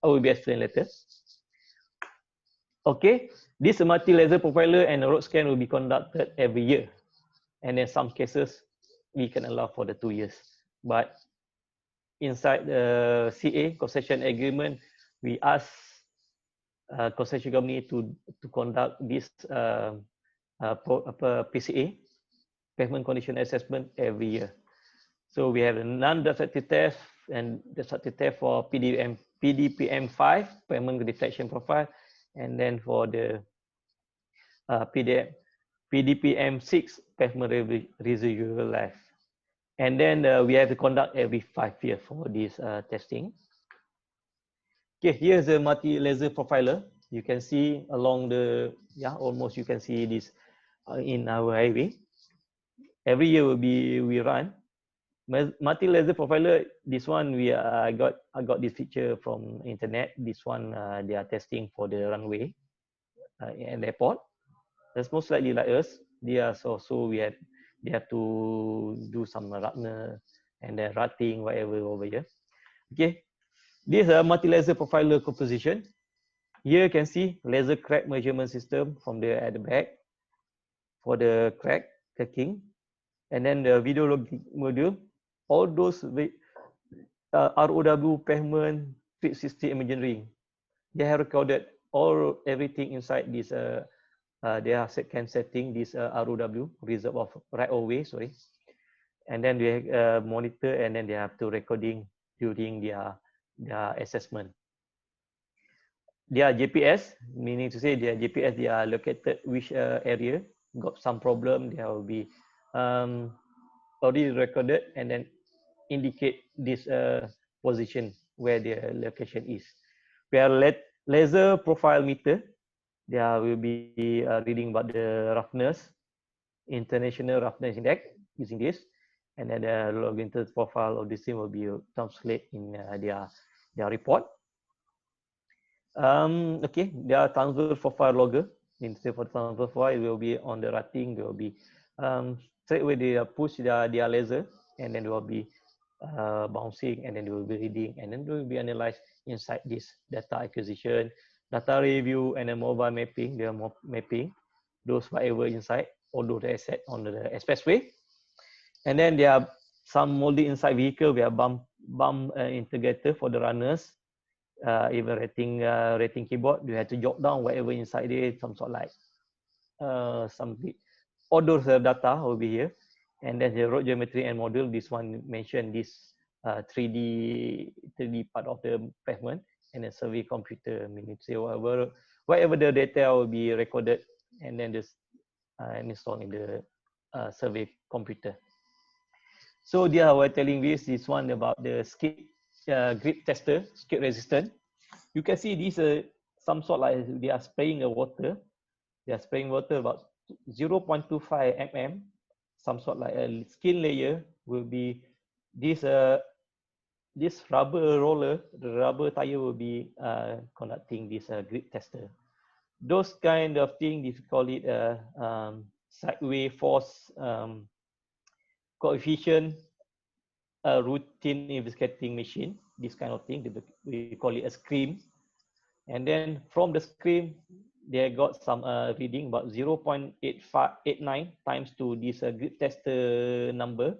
I will be explained later. Okay, this multi-laser profiler and road scan will be conducted every year. And in some cases, we can allow for the 2 years. But inside the CA, concession agreement, we ask concession company to conduct this PCA, pavement condition assessment, every year. So we have a non-destructive test and destructive test for PDPM 5, pavement deflection profile, and then for the PDPM 6, pavement residual life. And then we have to conduct every 5 years for this testing. Okay, here's the multi-laser profiler. You can see along the, almost you can see this in our highway. Every year we run. Multi-laser profiler, this one I got this picture from internet. This one they are testing for the runway and airport. That's most likely like us. They are they have to do some roughness and then rutting, whatever over here. Okay, this is a multi-laser profiler composition. Here you can see laser crack measurement system from the at the back for the cracking, and then the video logging module. All those ROW pavement 360 imaging ring, they have recorded everything inside this. They are setting this ROW, reserve of right of way, sorry, and then they monitor, and then they have to recording during their assessment. Their GPS, meaning to say their GPS, they are located which area got some problem, they will be already recorded and then indicate this position where their location is. We have laser profile meter. There will be reading about the roughness, international roughness index using this, and then the login profile of this thing will be translate in their report. Okay, there are transfer profile logger. Instead for transfer profile, it will be on the rutting. There will be straight away they push their laser, and then there will be bouncing, and then they will be reading, and then they will be analyzed inside this data acquisition, data review, and then mobile mapping. They are mapping those whatever inside all those asset on the expressway. And then there are some molding inside vehicle. We have bump integrator for the runners. Even rating keyboard, you have to jot down whatever inside there, some sort like some all those data will be here. And then the road geometry and model, this one mentioned this 3D part of the pavement, and then survey computer, miniature, whatever the data will be recorded, and then this installed in the survey computer. So they are telling this one about the skid grip tester, skid resistant. You can see this some sort like they are spraying a water. They are spraying water about 0.25 mm. Some sort like a skin layer will be this this rubber roller, the rubber tire will be conducting this grip tester. Those kind of things, we call it sideway force coefficient routine investigating machine. This kind of thing, we call it a scream. And then from the screen, they got some reading about 0.89 times to this grip tester number,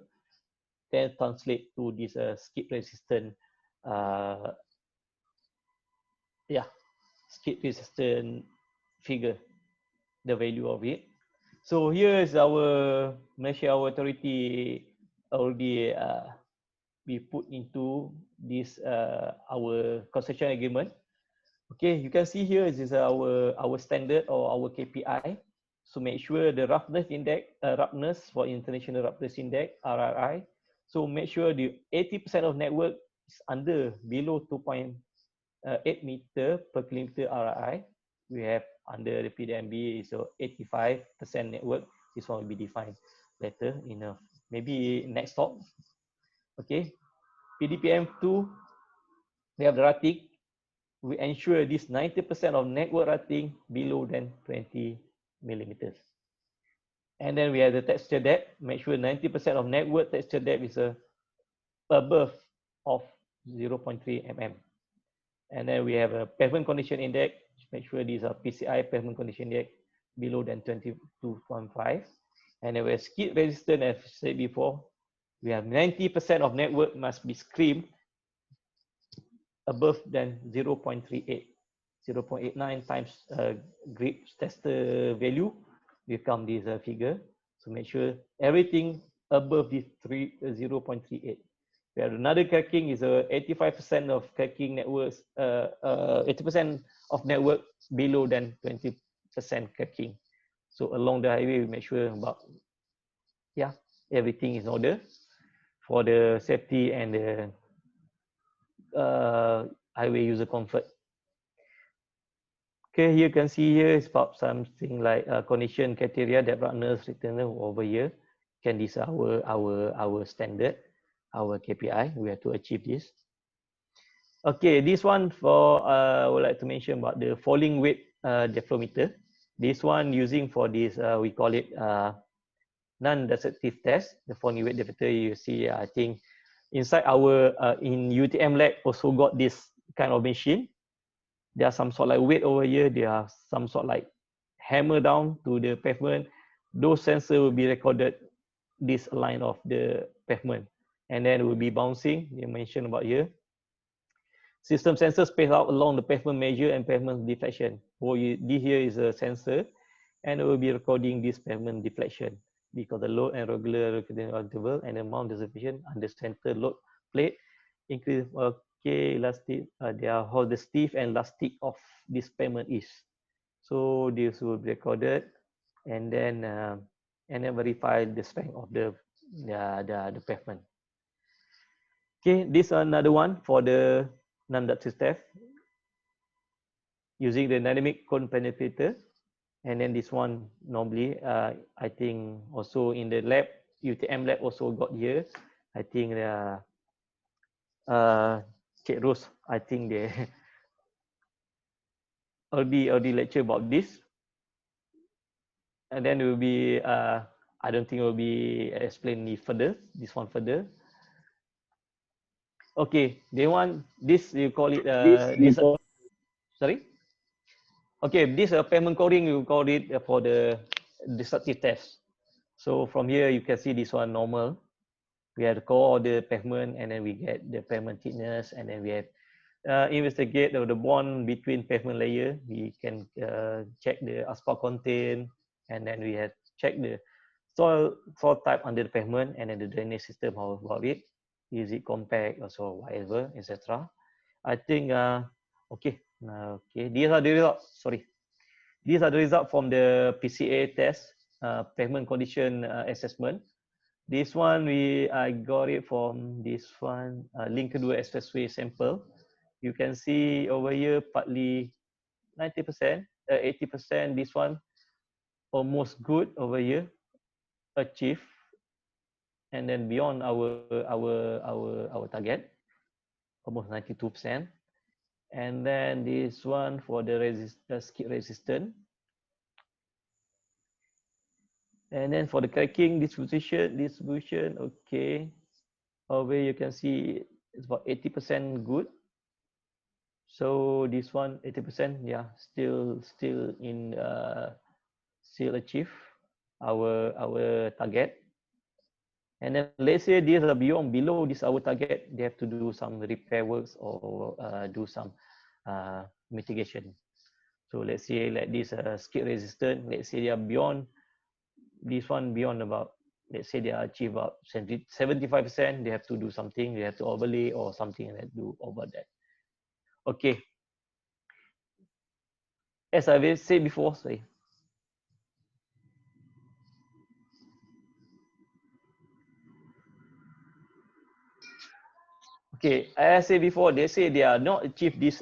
then translate to this skid resistant, skid resistant figure, the value of it. So here is our Malaysia authority already we put into this our concession agreement. Okay, you can see here is our standard or our KPI. So make sure the roughness index, roughness for international roughness index (RRI). So make sure the 80% of network is below 2.8 meter per kilometer RRI. We have under the PDMB is 85% network. This one will be defined later in maybe next talk. Okay, PDPM2, we have the rating. We ensure this 90% of network rating below than 20 millimeters. And then we have the texture depth. Make sure 90% of network texture depth is above of 0.3 mm. And then we have a pavement condition index. Make sure these are PCI pavement condition index below than 22.5. And then we have skid resistant, as I said before. We have 90% of network must be screamed above than 0.38. 0.89 times grip tester value become this figure. So make sure everything above this 0.38. We have another cracking is 85% of cracking networks, 80% of network below than 20% cracking. So along the highway, we make sure about everything is in order for the safety and the highway user comfort. Okay, here you can see here is about something like condition criteria that runners written over here. Can this our standard, our KPI? We have to achieve this. Okay, this one for I would like to mention about the falling weight deflectometer. This one using for this we call it non-destructive test. The falling weight deflector, you see, I think inside our in UTM lab also got this kind of machine. There are some sort like weight over here. There are some sort like hammer down to the pavement. Those sensors will be recorded this line of the pavement, and then it will be bouncing. You mentioned about here. System sensors spaced out along the pavement measure and pavement deflection. This here is a sensor, and it will be recording this pavement deflection because the load and regular interval and the amount is sufficient under center load plate increase. Okay, elastic, how the stiff and elastic of this pavement is. So this will be recorded, and then verify the strength of the pavement. Okay, this another one for the non-destructive test using the dynamic cone penetrator, and then this one normally I think also in the lab UTM lab also got here. I think Cik Rose, I think they already lecture about this, and then it will be I don't think it will be explained further. This one further. Okay, they want this, you call it this. Sorry. Okay, this payment coding you call it for the destructive test. So from here you can see this one normal. We have to call the pavement, and then we get the pavement thickness, and then we have investigate the bond between pavement layer. We can check the asphalt content, and then we have check the soil type under the pavement, and then the drainage system, how about it, is it compact or so whatever, etc. I think okay. Okay, these are the results. Sorry, these are the results from the PCA test, pavement condition assessment. This one I got it from this one, link kedua expressway sample. You can see over here partly 90%, 80%. This one almost good over here, achieve, and then beyond our target, almost 92%. And then this one for the skid resistant. And then for the cracking distribution, okay. Over here you can see it's about 80% good. So this one 80%, yeah, still in still achieve our target. And then let's say these are below this our target, they have to do some repair works or do some mitigation. So let's say like this skid resistant, let's say they are beyond this one, beyond about, let's say they are achieve about 75%, they have to do something, they have to overlay or something like that, do over that. Okay. As I said before, sorry. Okay, as I said before, they say they are not achieve this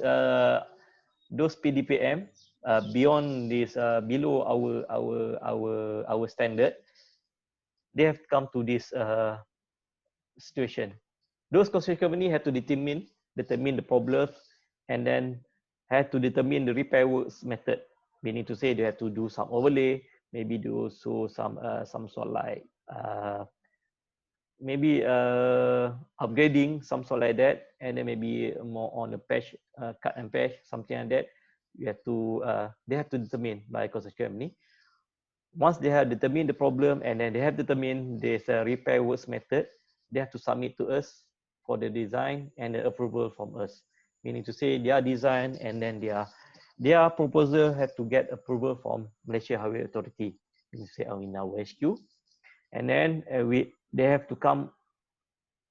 those PDPM beyond this below our standard. They have come to this situation. Those construction company have to determine the problem, and then have to determine the repair works method. Meaning to say they have to do some overlay, maybe do so some sort like maybe upgrading, some sort like that, and then maybe more on the patch, cut and patch, something like that. You have to they have to determine by construction company. Once they have determined the problem, and then they have determined this repair works method, they have to submit to us for the design and the approval from us. Meaning to say their design and then their proposal have to get approval from Malaysia Highway Authority, meaning to say in our HQ, and then they have to come.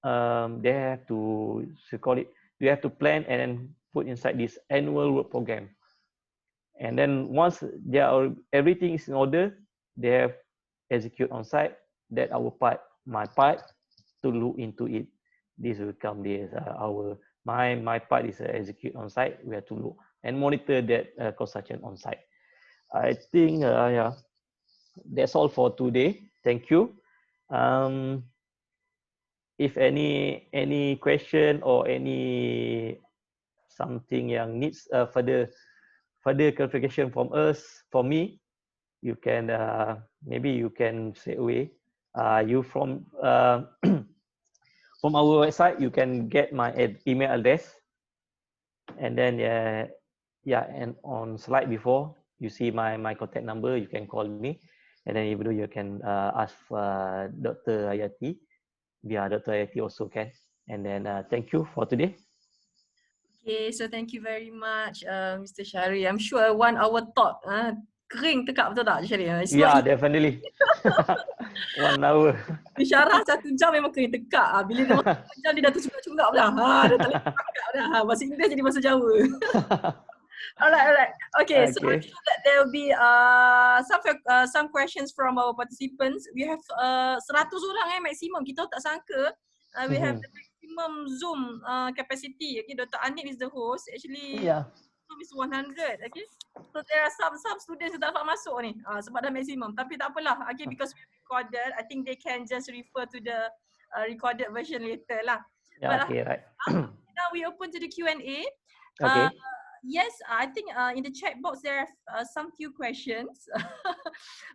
They have to call it. They have to plan and then put inside this annual work program. And then once everything is in order, they have execute on site. That our part, my part, to look into it. This will come this my part is execute on site. We have to look and monitor that construction on site. I think yeah, that's all for today. Thank you. If any question or any something yang needs further clarification from us, from me, you can maybe you can say away. You from from our website, you can get my email address, and then yeah, and on slide before you see my contact number. You can call me, and then even though you can ask Dr. Hayati, via Dr. Hayati also can. And then thank you for today. Okay, so thank you very much, Mr. Shahrir. I'm sure 1 hour talk, kering tekak betul tak, Shahrir? Yeah, definitely. 1 hour. Syarah 1 jam memang kering tekak. Bila dia masuk 1 jam, dia dah tercungap-cungap dah. Dia tak boleh cakap dah. Bahasa Inggeris jadi bahasa Jawa. Alright. Okay, so I'm sure that there will be some questions from our participants. We have 100 orang maximum. Kita tak sangka. We have the maximum Zoom capacity. Okay, Dr. Amin is the host. Actually, Zoom is 100. Okay, so there are some students yang tak dapat masuk ni sebab dah maximum. Tapi tak apalah. Okay, because we recorded, I think they can just refer to the recorded version later lah. Yeah, but, okay, right. Now we open to the Q&A. Okay. Yes, I think in the chat box there are some few questions.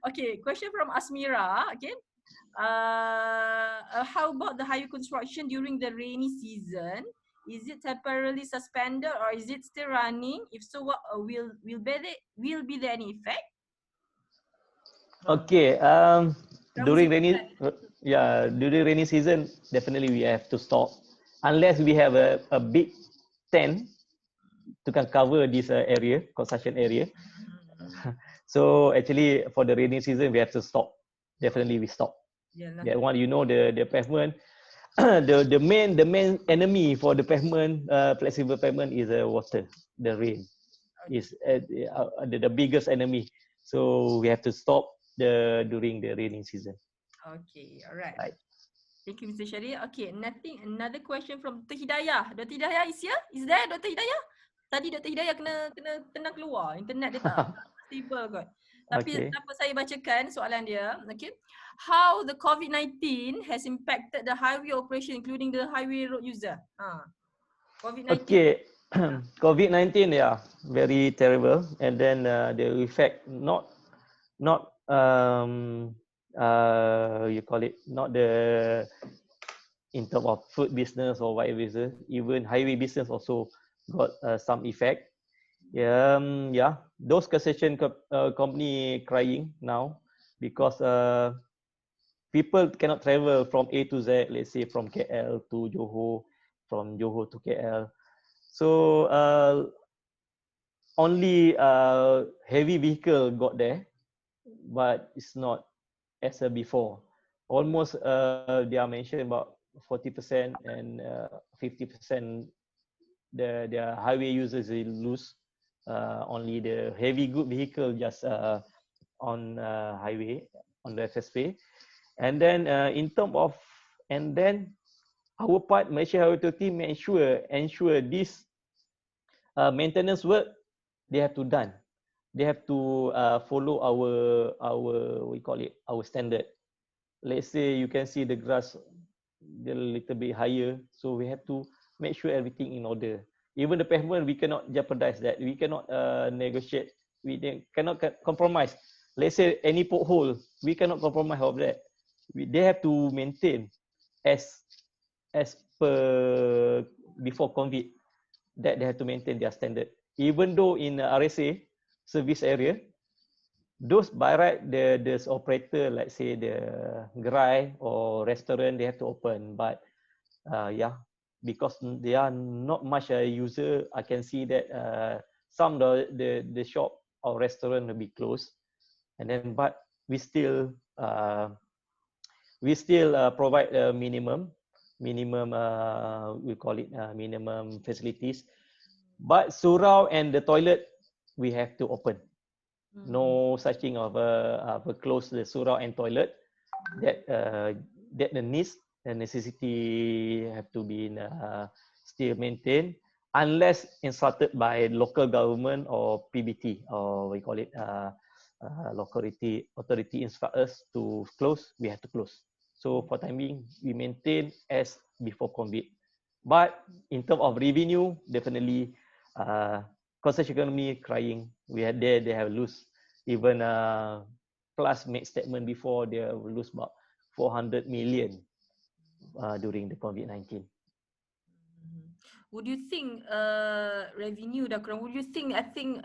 Okay, question from Asmira. Okay, how about the highway construction during the rainy season? Is it temporarily suspended or is it still running? If so, what will be there any effect? Okay. Berapa During simpan? during rainy season, definitely we have to stop unless we have a big tent to can cover this area, construction area. So actually, for the rainy season, we have to stop. Definitely, we stop. Yalah. That one, the pavement. The main enemy for the pavement, flexible pavement, is water, the rain. Is the biggest enemy. So we have to stop during the raining season. Okay, alright. Right. Thank you, Mr. Shahrir. Okay, another question from Dr. Hidayah. Dr. Hidayah is here? Is there, Dr. Hidayah? Tadi Dr. Hidayah kena keluar. Internet dia tak stable kot. Tapi Okay. apa saya bacakan soalan dia. Okay. How the COVID-19 has impacted the highway operation including the highway road user? COVID-19. Okay. COVID-19, yeah, very terrible. And then the effect, not you call it, not the in terms of food business or whatever business, even highway business also got some effect. Yeah, those construction company crying now because people cannot travel from A to Z, let's say from KL to Johor, from Johor to KL. So only heavy vehicle got there, but it's not as before. Almost they are mentioned about 40% and 50% the highway users will lose. Only the heavy good vehicle just on highway, on the expressway. And then in terms of, and then our part, Malaysia Highway Authority, ensure this maintenance work they have to done. They have to follow our we call it, our standard. Let's say you can see the grass a little bit higher, so we have to make sure everything in order. Even the pavement, we cannot jeopardize that. We cannot negotiate. We cannot compromise. Let's say any pothole, we cannot compromise of that. They have to maintain as per before COVID, that they have to maintain their standard. Even though in RSA service area, those by right, the operator, like say the gerai or restaurant, they have to open. But yeah, because they are not much user, I can see that some the shop or restaurant will be closed, and then but we still provide a minimum we call it minimum facilities. But surau and the toilet we have to open. No such thing of a close the surau and toilet. That the needs and necessity have to be still maintained unless instructed by local government or PBT, or we call it local authority instruct us to close, we have to close. So for time being, we maintain as before COVID. But in terms of revenue, definitely construction economy crying. We had there, they have lose. Even Plus made statement before, they have lose about 400 million during the COVID-19. Would you think revenue dah kurang? Would you think, I think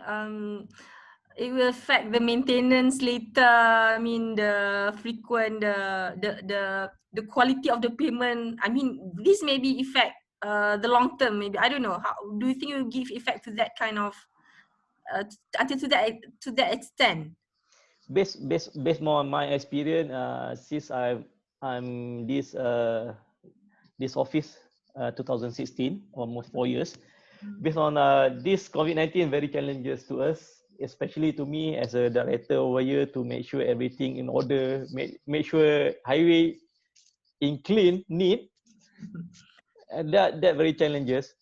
it will affect the maintenance later? I mean the frequent, the quality of the payment. I mean this maybe affect the long term. Maybe I don't know. How do you think it will give effect to that kind of until to that extent? Based on my experience, since I'm this office 2016, almost 4 years. Based on this COVID-19, very challenges to us, especially to me as a director over here, to make sure everything in order, make sure highway in clean, neat. And that very challenges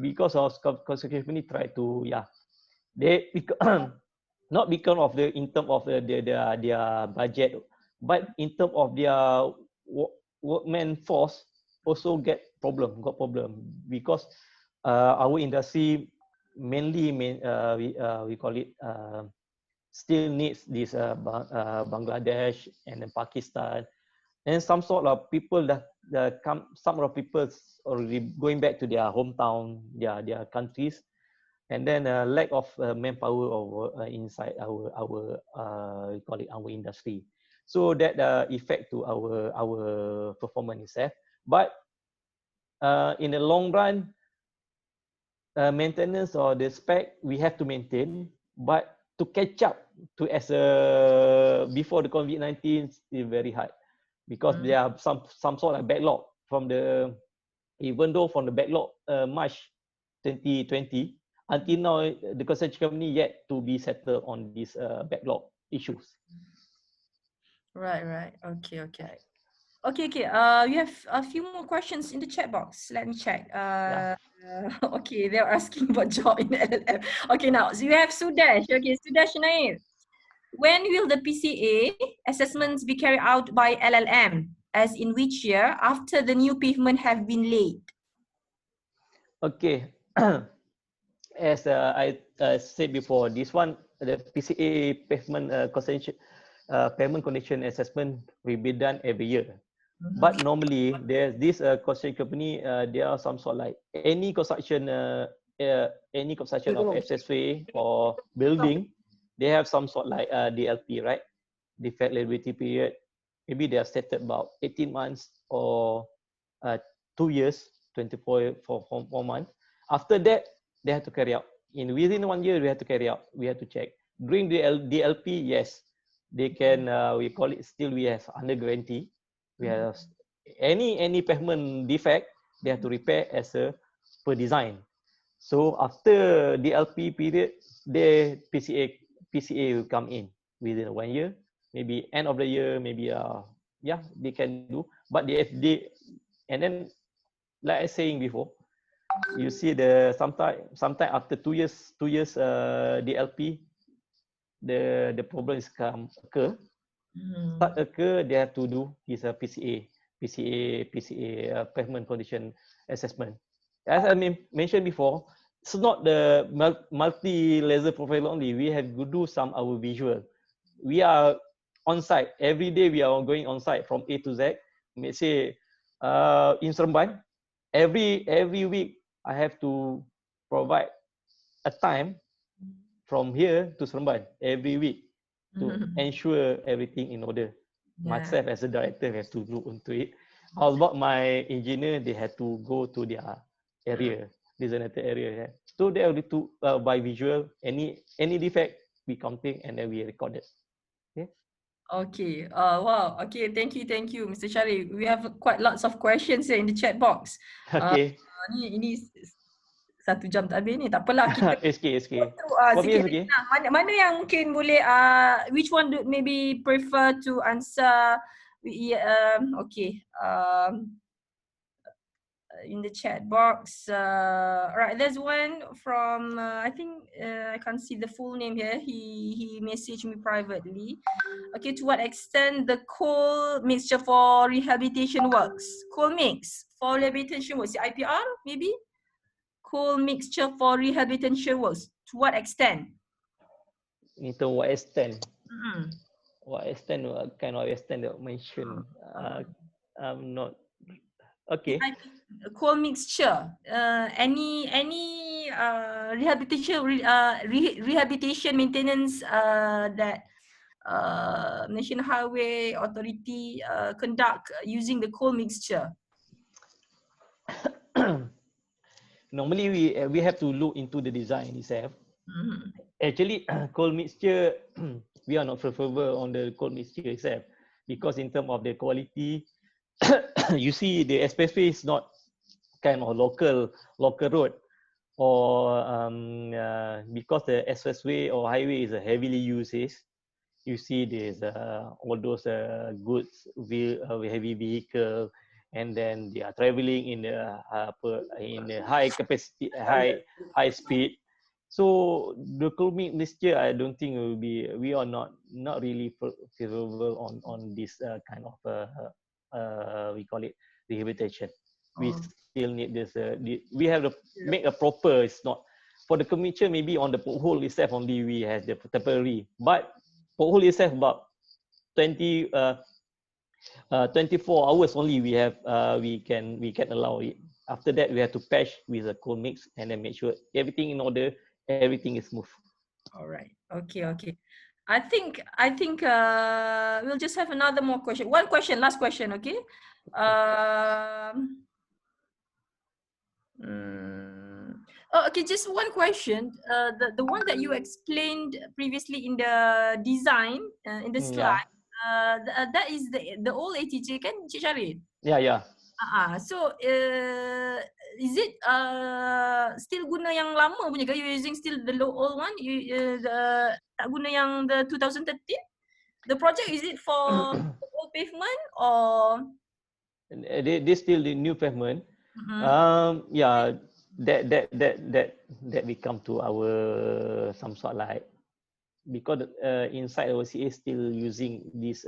because of construction company try to they not because of the in term of their budget, but in term of their workman force also got problem because our industry mainly we call it still needs this Bangladesh and then Pakistan and some sort of people that some of people already going back to their hometown, their countries, and then lack of manpower inside we call it our industry. So that effect to our performance itself. But in the long run, maintenance or the spec we have to maintain, but to catch up to before the COVID-19 is very hard, because there are some sort of backlog from the, even though from the backlog March 2020 until now, the construction company yet to be settled on these backlog issues. Right. Okay. You have a few more questions in the chat box. Let me check. Yeah. Okay, they're asking about job in LLM. Okay, now so you have Sudash. Okay, Sudash Nair. When will the PCA assessments be carried out by LLM? As in which year after the new pavement have been laid? Okay. As I said before, this one, the PCA pavement condition assessment will be done every year. But normally, there's this construction company. There are some sort like any construction of ASSESMENT or building, they have some sort like DLP, right? Defect liability period. Maybe they are stated about 18 months or 2 years, 24 for 4 months. After that, they have to carry out. Within 1 year, we have to carry out. We have to check. During the DLP, yes, they can. We call it still. We have under guarantee. We have any pavement defect, they have to repair as per design. So after DLP period, the PCA will come in within 1 year, maybe end of the year, maybe they can do. But they and then, like I saying before, you see the sometime after 2 years DLP, the problem is occur. Start occur, they have to do this PCA pavement condition assessment. As I mentioned before, it's not the multi-laser profile only. We have to do some our visual. We are on site every day. We are going on site from A to Z. Let's say in Seremban, every week I have to provide a time from here to Seremban every week to ensure everything in order. Myself as a director has to look into it. How about my engineer? They had to go to their area, designated area. So they are to by visual, any defect we counting and then we record it. Okay. Okay. Wow. Okay. Thank you, Mr. Shahrir. We have quite lots of questions here in the chat box. Okay. Ini 1 jam tak habis ni. Tak apalah, kita SK. sikit okay. Mana yang mungkin boleh which one do maybe prefer to answer okay. In the chat box. Right, there's one from I think I can't see the full name here. He messaged me privately. Okay, to what extent the coal mixture for rehabilitation works? Coal mix for rehabilitation works. IPR maybe? Coal mixture for rehabilitation works. To what extent? Into what extent? What extent? What kind of extent that mentioned? I'm not. Okay. Coal mixture. Any rehabilitation maintenance that National Highway Authority conduct using the coal mixture? Normally we have to look into the design itself. Actually, coal mixture we are not favorable on the coal mixture itself, because in terms of the quality, you see the expressway is not kind of local road, or because the expressway or highway is a heavily used. You see there's all those goods heavy vehicle, and then they are traveling in the high capacity, high speed. So the coal mixture, I don't think will be. We are not really favorable on this kind of we call it rehabilitation. We still need this. We have to make a proper. It's not for the commuter. Maybe on the pothole itself only we have the temporary, but pothole itself about 20 24 hours only we can allow it. After that, we have to patch with a cold mix and then make sure everything in order, everything is smooth. All right. Okay. Okay. I think we'll just have another more question. One question, last question. Okay. Um. Oh, okay. Just one question. The one that you explained previously in the design in the Yeah, slide. That is the old ATJ kan, Cik Syarif? yeah. So is it still guna yang lama punya ke? You using still the old one? You tak guna yang the 2013? The project is it for the old pavement or? They still the new pavement. Yeah, that we come to our some sort like, because inside our CA still using this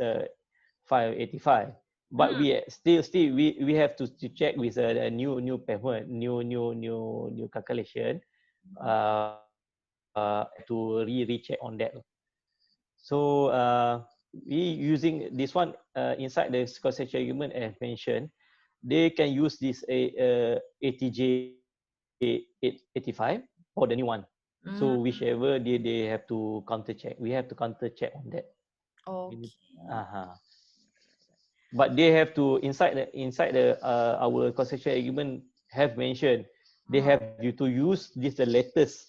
585, but we still we have to check with a new pavement, new calculation, to recheck on that. So we using this one inside the concession agreement as mentioned, they can use this ATJ 885 or the new one. So whichever they have to counter check. We have to counter check on that. Okay. But they have to inside the our concession agreement have mentioned they have you to use this the latest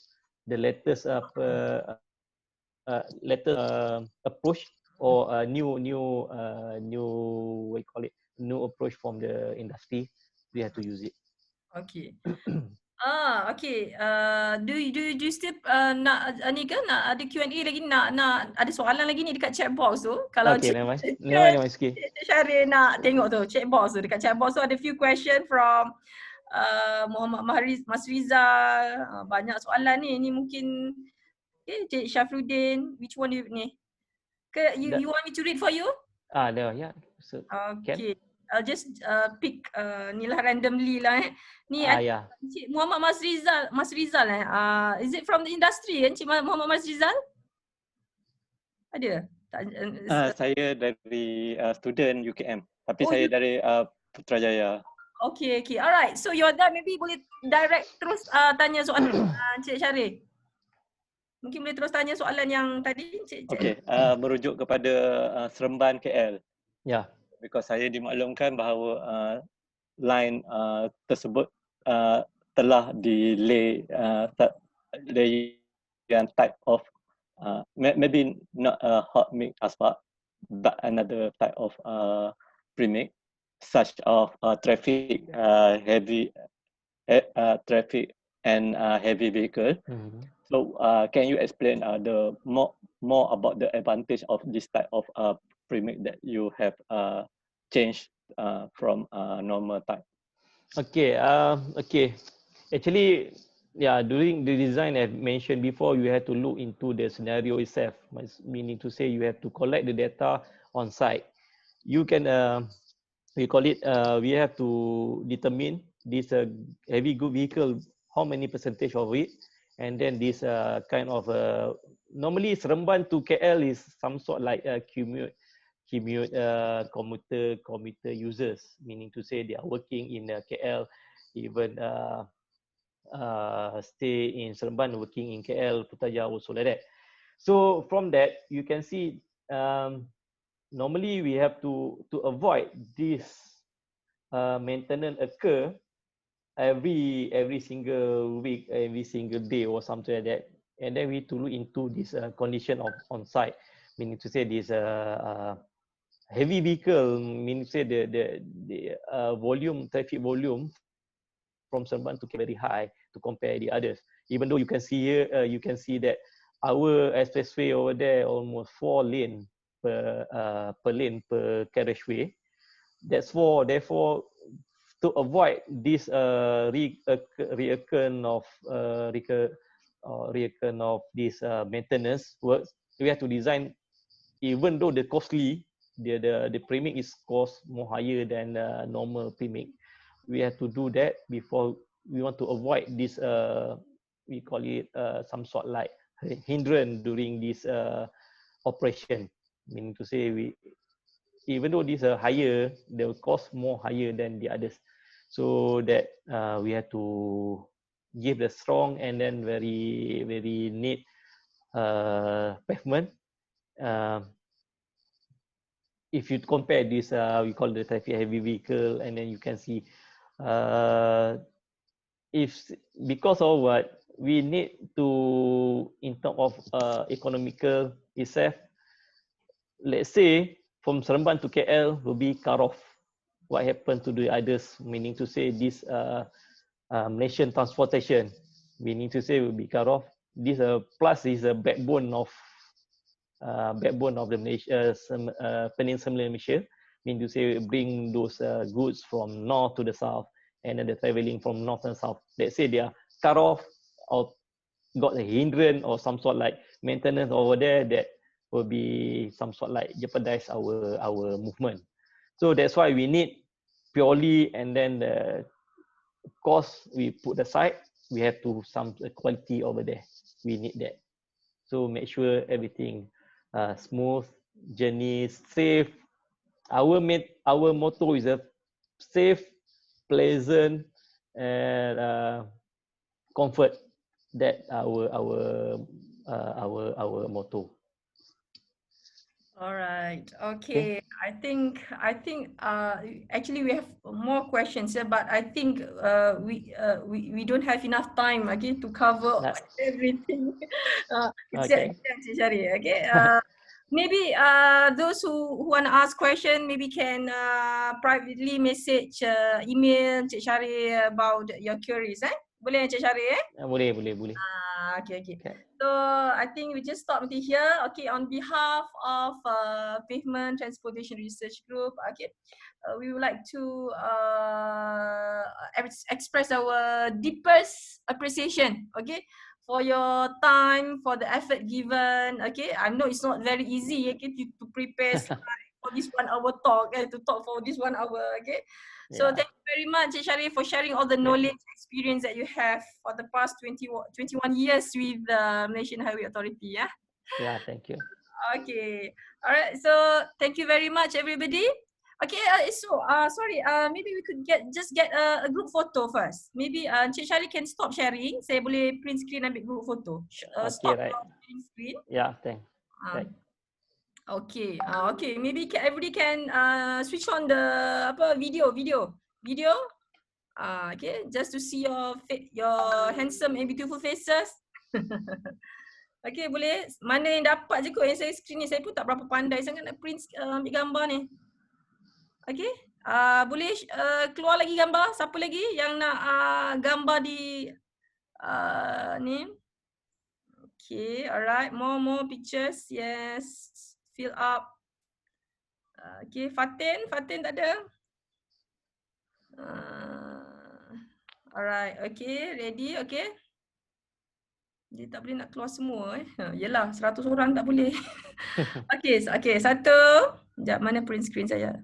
approach or a new what you call it, new approach from the industry. We have to use it. Okay. Okay. Do you still ni kan nak ada Q&A lagi, nak ada soalan lagi ni dekat chat box tu. Kalau Okay, Cik never mind. Never mind, Ski. Syahrir nak tengok tu chat box tu, dekat chat box tu ada few question from Muhammad Mas Rizal. Banyak soalan ni. Ni mungkin Cik Syafruddin, which one ni? You want me to read for you? Yeah. So, okay. I'll just pick ni lah randomly lah Ni yeah. Cik Muhammad Mas Rizal is it from the industry kan Cik Muhammad Mas Rizal? Ada? Saya dari student UKM, tapi saya dari Putrajaya. Okay. Alright. So you're done. Maybe boleh direct terus tanya soalan Cik Syahrir. Mungkin boleh terus tanya soalan yang tadi Cik. Okay. Merujuk kepada Seremban KL. Yeah. Because saya dimaklumkan bahawa line tersebut telah delay yang type of maybe not a hot mix asphalt, but another type of premix, such of traffic heavy traffic and heavy vehicle. So can you explain the more about the advantage of this type of premix that you have changed from normal type? Okay. Actually, yeah, during the design I mentioned before, you have to look into the scenario itself, meaning to say you have to collect the data on site. You can we call it we have to determine this heavy good vehicle, how many percentage of it, and then this kind of normally Seremban to KL is some sort like commute commuter users, meaning to say they are working in KL, even stay in Seremban, working in KL, Putrajaya also like that. So from that you can see normally we have to avoid this maintenance occur every single week, every single day or something like that, and then we need to look into this condition of on site, meaning to say this heavy vehicle, meaning to say the volume, traffic volume from Seremban to very high to compare the others. Even though you can see here, you can see that our expressway over there almost 4 lane per lane per carriageway. Therefore, to avoid this reoccurrence of this maintenance works, we have to design, even though the costly, the premix is cost more higher than normal premix. We have to do that before we want to avoid this we call it some sort like hindrance during this operation, meaning to say even though these are higher, they will cost more higher than the others. So that we have to give the strong and then very neat pavement. If you compare this, we call the traffic heavy vehicle, and then you can see if because of what we need to, in terms of economical itself, let's say from Seremban to KL will be cut off. What happened to the others? Meaning to say this Malaysian transportation, meaning to say will be cut off. This plus is a backbone of the Malaysia, Peninsular Malaysia. Mean to say bring those goods from north to the south, and then they're traveling from north and south. Let's say they are cut off or got a hindrance or some sort like maintenance over there, that will be some sort like jeopardize our movement. So that's why we need purely, and then the cost we put aside, we have to some quality over there. We need that. So make sure everything smooth, journey, safe. Our motto is a safe, pleasant, and comfort. That our motto. All right. Okay. I think actually we have more questions here, but I think we don't have enough time, okay, to cover everything. It's Okay. Shahrir, okay. Maybe those who want to ask question maybe can privately message email Cik Shahrir about your queries, Boleh Cik Shahrir, Boleh. Okay. So I think we just stop until here. Okay, on behalf of Pavement Transportation Research Group, okay, we would like to express our deepest appreciation, okay, for your time, for the effort given. Okay, I know it's not very easy, okay, to prepare slide for this 1 hour talk, to talk for this 1 hour, okay. So thank you very much, Shahrir, for sharing all the knowledge, experience that you have for the past 21 years with the Malaysian Highway Authority. Yeah, thank you. Okay. All right. So thank you very much, everybody. Okay. Sorry. Maybe we could get a group photo first. Maybe Cik Shahrir can stop sharing. Saya boleh print screen ambil group photo. Stop Right. sharing screen. Yeah, thanks. Right. Okay. Okay. Maybe everybody can switch on the video. Okay. Just to see your handsome and beautiful faces. Okay, boleh. Mana yang dapat je kot yang saya screen ni. Saya pun tak berapa pandai sangat nak print ambil gambar ni. Okay. Boleh keluar lagi gambar. Siapa lagi yang nak gambar di ni? Okay, alright. More pictures. Yes. Fill up. Okay, Fatin tak ada. Alright, okay. Ready, okay. Dia tak boleh nak keluar semua Yelah, 100 orang tak boleh. Okay, satu. Sekejap, mana print screen saya?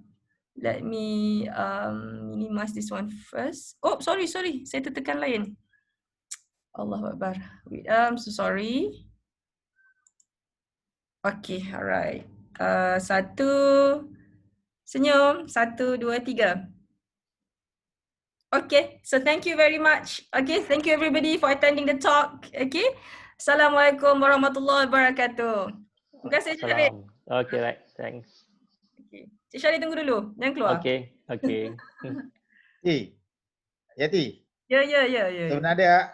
Let me minimize this one first. Oh, sorry. Saya tertekan lain. Allahu Akbar. Wait, so sorry. Okay, alright. Satu. Senyum. 1, 2, 3. Okay, so thank you very much. Okay, thank you everybody for attending the talk. Okay. Assalamualaikum warahmatullahi wabarakatuh. Terima kasih, Cik Shahrir. Okay, right. Thanks. Okay. Cik Shahrir tunggu dulu. Jangan keluar. Okay. Yati. Ya. Sebenarnya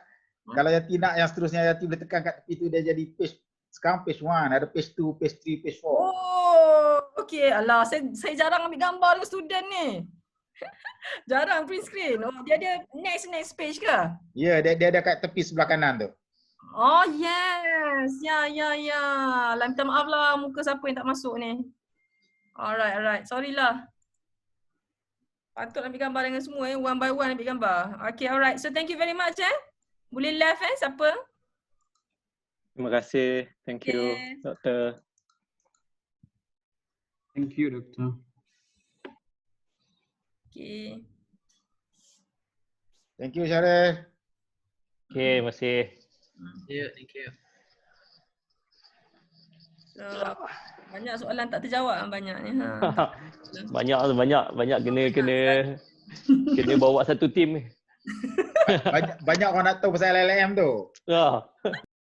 kalau Yati nak yang seterusnya, Yati boleh tekan kat tepi tu, dia jadi page. Sekarang page 1, ada page 2, page 3, page 4. Oh, okay. Alah, saya jarang ambil gambar dengan student ni. Jarang print screen. Oh, dia ada next page ke? Ya, dia ada kat tepi sebelah kanan tu. Oh, yes. Ya. Lah, minta maaf lah muka siapa yang tak masuk ni. Alright. Sorry lah. Patut ambil gambar dengan semua one by one ambil gambar. Okay, alright. So thank you very much Boleh left siapa? Terima kasih. Thank you, Doktor. Thank you, Doktor. Okay. Thank you, Shahrir. Okay, terima kasih. Yeah, thank you. So Banyak soalan tak terjawab banyaknya. banyak kena bawa satu tim ni. Banyak orang nak tahu pasal LLM tu. Ya.